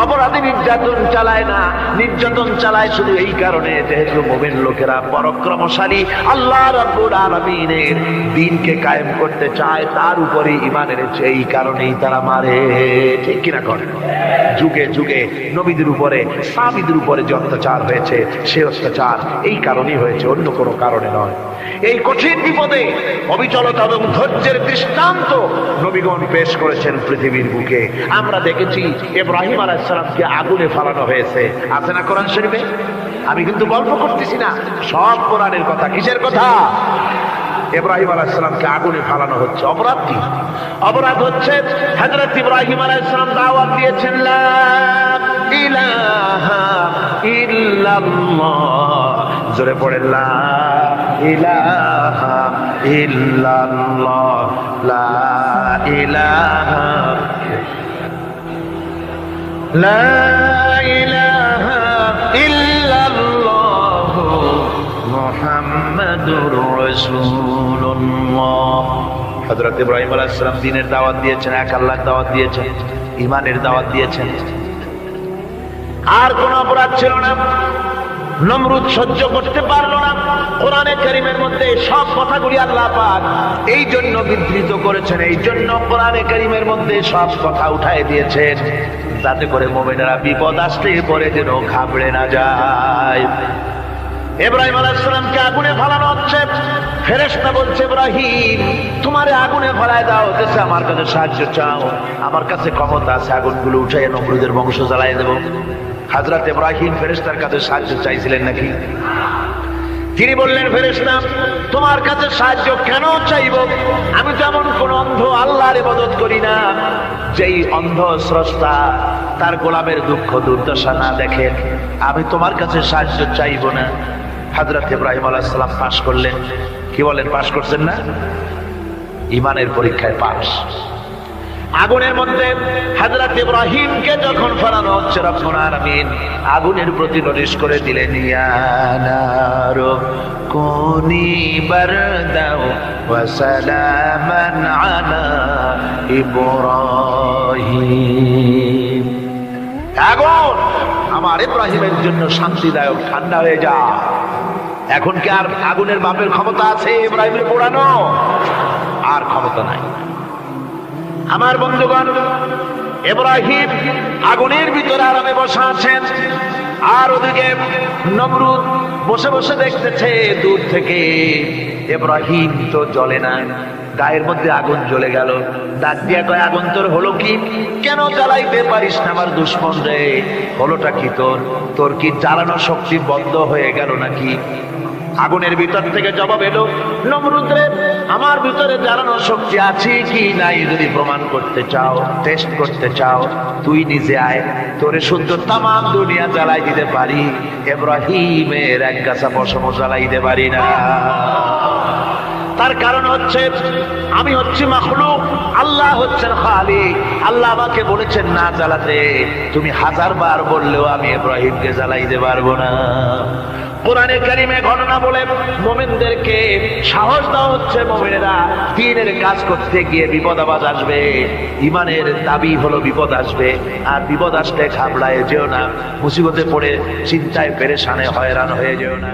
অপরাধী নির্যাতন চালায় না, নির্যাতন চালায় শুধু এই কারণে, যেহেতু মুমিন লোকেরা পরাক্রমশালী, আল্লাহ রাব্বুল আলামিনের দ্বীনকে কায়েম করতে চায়, তার উপরে ঈমান এনেছে, এই কারণেই তারা মারে। ঠিক কিনা করে? যুগে যুগে নবীদের উপরে, সাহাবীদের উপরে যে অত্যাচার হয়েছে, সে অত্যাচার এই কারণেই হয়েছে, অন্য কোনো কারণে নয়। এই কঠিন বিপদে অবিচলতা এবং ধৈর্যের দৃষ্টান্ত নবীগণ পেশ করেছেন পৃথিবীর বুকে। আমরা দেখেছি ইব্রাহিম আলাইহিস সালামকে আগুনে ফেলানো হয়েছে, আছে না কোরআন শরীফে? আমি কিন্তু গল্প করতেছি না, সব কোরআনের কথা। কিসের কথা? ইব্রাহিম আলাইহিস সালামকে আগুনে ফেলানো হচ্ছে। অপরাধ কি? অপরাধ হচ্ছে হযরত ইব্রাহিম আলাইহিস সালাম দাওয়াত দিয়েছেন, লা ইলাহা ইল্লাল্লাহ। জোরে পড়েন, লা ইলাহা ইল্লাল্লাহ, লা ইলাহা, লা ইলাহা ইল্লাল্লাহ মুহাম্মাদুর রাসূলুল্লাহ। হযরত ইব্রাহিম আলাইহিস সালাম দ্বীনের দাওয়াত দিয়েছেন, এক আল্লাহর দাওয়াত দিয়েছেন, ঈমানের দাওয়াত দিয়েছেন। আর কোন অপরাধ ছিল না। নমরুদ সহ্য করতে পারলো না। কোরআনে কারীমের মধ্যে সব কথাগুলি আল্লাহ পাক এই জন্য বিধৃত করেছেন, এই জন্য কোরআনে কারীমের মধ্যে সব কথা উঠায় দিয়েছেন, যাতে করে মুমিনেরা বিপদ আসলে পরে যেন ঘাবড়ে না যায়। ইব্রাহিম আলাইহিস সালামকে আগুনে ফেলানো হচ্ছে। ফেরেশতা বলছে, ইব্রাহিম তোমারে আগুনে ফেলায় দাও, হচ্ছে আমার কাছে সাহায্য চাও, আমার কাছে ক্ষমতা আছে, আগুনগুলো উঠাইয়া নমরুদের বংশ জ্বালায় দেব। হযরত ইব্রাহিম ফেরেশতার কাছে সাহায্য চাইছিলেন নাকি? তিনি বললেন, ফেরেশতা তোমার কাছে সাহায্য কেন চাইব? আমি তো এমন কোন অন্ধ আল্লাহর ইবাদত করি না যেই অন্ধ স্রষ্টা তার গোলামের দুঃখ দুর্দশা না দেখেন। আমি তোমার কাছে সাহায্য চাইব না। হযরত ইব্রাহিম আলাইহিস সালাম পাশ করলেন। কি বলেন, পাশ করছেন না? ঈমানের পরীক্ষায় পাশ। আগুনের মধ্যে হযরত ইব্রাহিমকে যখন ফেলানো হচ্ছে, রব্বুল আলামিন আগুনের প্রতি নোটিশ করে দিলেন, ইয়া নারু কুনি বারদাও ওয়া সালামান আলা ইব্রাহিম। আগুন আমার ইব্রাহিমের জন্য শান্তিদায়ক, ঠান্ডা হয়ে যা। এখন কি আর আগুনের বাপের ক্ষমতা আছে ইব্রাহিমের পোড়ানো? আর ক্ষমতা নাই। আমার বন্ধুগণ, ইব্রাহিম আগুনের ভিতরে আরামে বসা আছেন, আর ওদিকে নমরুদ বসে বসে দেখতেছে দূর থেকে। ইব্রাহিম তো জ্বলে না, গায়ের মধ্যে আগুন জ্বলে গেল। ডাক দিয়া কয়, আগুন তোর হলো কি? কেন জ্বালাইতে পারিস না আমার দুশমন রে? হলোটা কি তোর? তোর কি জ্বালানো শক্তি বন্ধ হয়ে গেল নাকি? আগুনের ভিতর থেকে জবাব এলো, নমরুদ রে, আমার ভিতরে জ্বালানো শক্তি আছে কি নাই যদি প্রমাণ করতে চাও, টেস্ট করতে চাও, তুই নিজে আয়, তোরে সুন্দর তামাম দুনিয়া জ্বালাই দিতে পারি, ইব্রাহিমের এক গাছা পশম জ্বালাই দিতে পারি না। তার কারণ হচ্ছে আমি হচ্ছি মাখলুক, আল্লাহ হচ্ছেন খালিক। আল্লাহ আমাকে বলেছেন না জ্বালাতে, তুমি 1000 বার বললেও আমি ইব্রাহিমকে জ্বালাইতে পারবো না। কোরআনে কারিমে ঘটনা বলে মুমিনদেরকে সাহস দেওয়া হচ্ছে, মুমিনেরা দ্বীনের কাজ করতে গিয়ে বিপদ আবাজ আসবে, ঈমানের দাবি হলো বিপদ আসবে, আর বিপদ আসলে ঘাবড়ায় যেও না, মুসিবতে পড়ে চিন্তায় পেরেশানে হয়রান হয়ে যেও না।